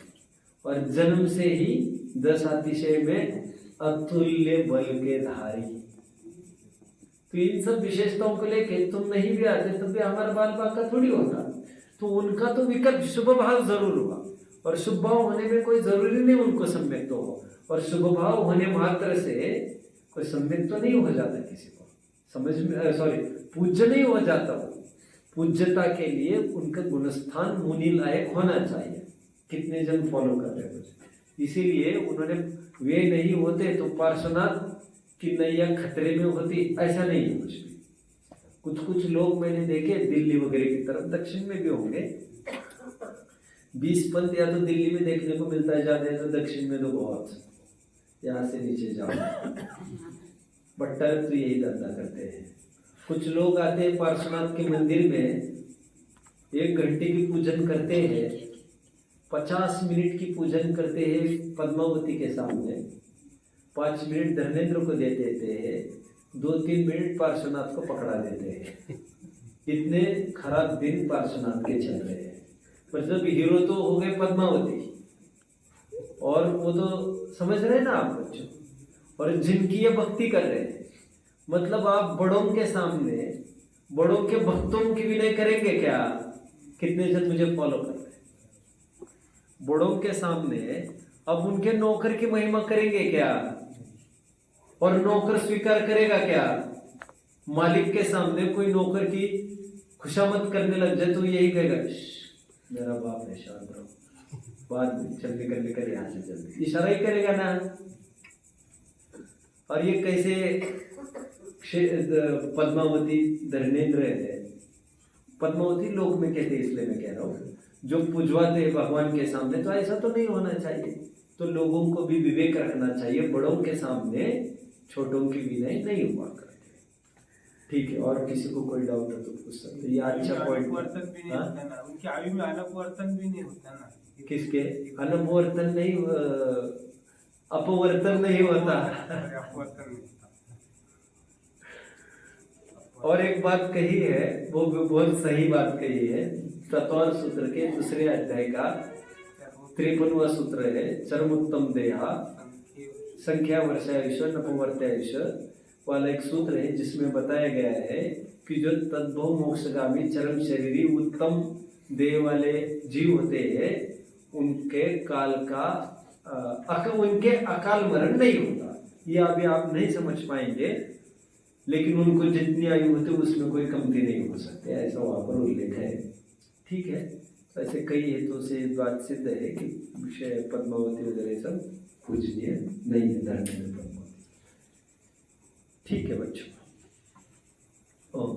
और जन्म से ही 10 अतिशय में अतुल्य बल के धारी। तो इन सब विशेषताओं को लेके तुम नहीं भी आते तो भी हमारा बाल बाका थोड़ी होता। तो उनका तो विकल्प शुभ भाव जरूर हुआ, और शुभ भाव होने में कोई जरूरी नहीं उनको सम्यक तो हो, और शुभ भाव होने मात्र से कोई सम्यक तो नहीं हो जाता किसी को। समझ में, सॉरी, पूज्य नहीं हो जाता वो। पूज्यता के लिए उनका गुणस्थान मुनि लायक होना चाहिए। कितने जन फॉलो कर रहे हैं मुझे, इसीलिए उन्होंने, वे नहीं होते तो पार्श्वनाथ की नैया खतरे में होती, ऐसा नहीं है कुछ भी। कुछ लोग मैंने देखे दिल्ली वगैरह की तरफ, दक्षिण में भी होंगे, 20 पंथ या तो दिल्ली में देखने को मिलता है ज्यादा, तो दक्षिण में तो बहुत, यहाँ से नीचे जाओ, बट्टर तो यही धंधा करते हैं। कुछ लोग आते हैं पार्श्वनाथ के मंदिर में, 1 घंटे की पूजन करते हैं, 50 मिनट की पूजन करते हैं पद्मावती के सामने, 5 मिनट धर्मेंद्र को दे देते हैं, 2-3 मिनट पार्श्वनाथ को पकड़ा देते हैं। इतने खराब दिन पार्श्वनाथ के चल रहे हैं। पर जब हीरो तो हो गए पद्मावती, और वो तो समझ रहे हैं ना आप बच्चों, और जिनकी ये भक्ति कर रहे हैं, मतलब आप बड़ों के सामने बड़ों के भक्तों की विनय करेंगे क्या? कितने जन मुझे फॉलो कर रहे हैं? बड़ों के सामने अब उनके नौकर की महिमा करेंगे क्या? और नौकर स्वीकार करेगा क्या? मालिक के सामने कोई नौकर की खुशामद करने लग जाए तो यही कहेगा, मेरा बाप है, शांत रहो, बाद में चल निकल यहाँ से जल्दी, इशारा ही करेगा ना। और ये कैसे पद्मावती धर्मेंद्र है, पद्मावती लोक में कहते, इसलिए मैं कह रहा हूँ, जो पूजवाते हैं भगवान के सामने, तो ऐसा तो नहीं होना चाहिए। तो लोगों को भी विवेक रखना चाहिए, बड़ों के सामने छोटों की विनय नहीं हुआ करते। ठीक है, और किसी को कोई डाउट है तो पूछ सकते। ये अच्छा पॉइंट। उनकी आयु में अनुपवर्तन भी नहीं होता ना। किसके अनुपवर्तन नहीं, अपवर्तन नहीं होता। और एक बात कही है, वो बहुत सही बात कही है, तत्वर सूत्र के 2 अध्याय का 53वां सूत्र है, चरमोत्तम देहा संख्या वर्षायुष नपवर्त्यायुष वाला एक सूत्र है, जिसमें बताया गया है कि जो तद्भव मोक्षगामी चरम शरीरी उत्तम देह वाले जीव होते हैं, उनके काल का उनके अकाल मरण नहीं होता। ये अभी आप नहीं समझ पाएंगे, लेकिन उनको जितनी आयु होती है उसमें कोई कमती नहीं हो सकते, ऐसा वहाँ पर उल्लेख है। ठीक है, ऐसे कई हेतु से बात सिद्ध है कि विषय पद्मावती वगैरह सब पूजनीय नहीं है धर्म में पद्मावती। ठीक है बच्चों, ओम।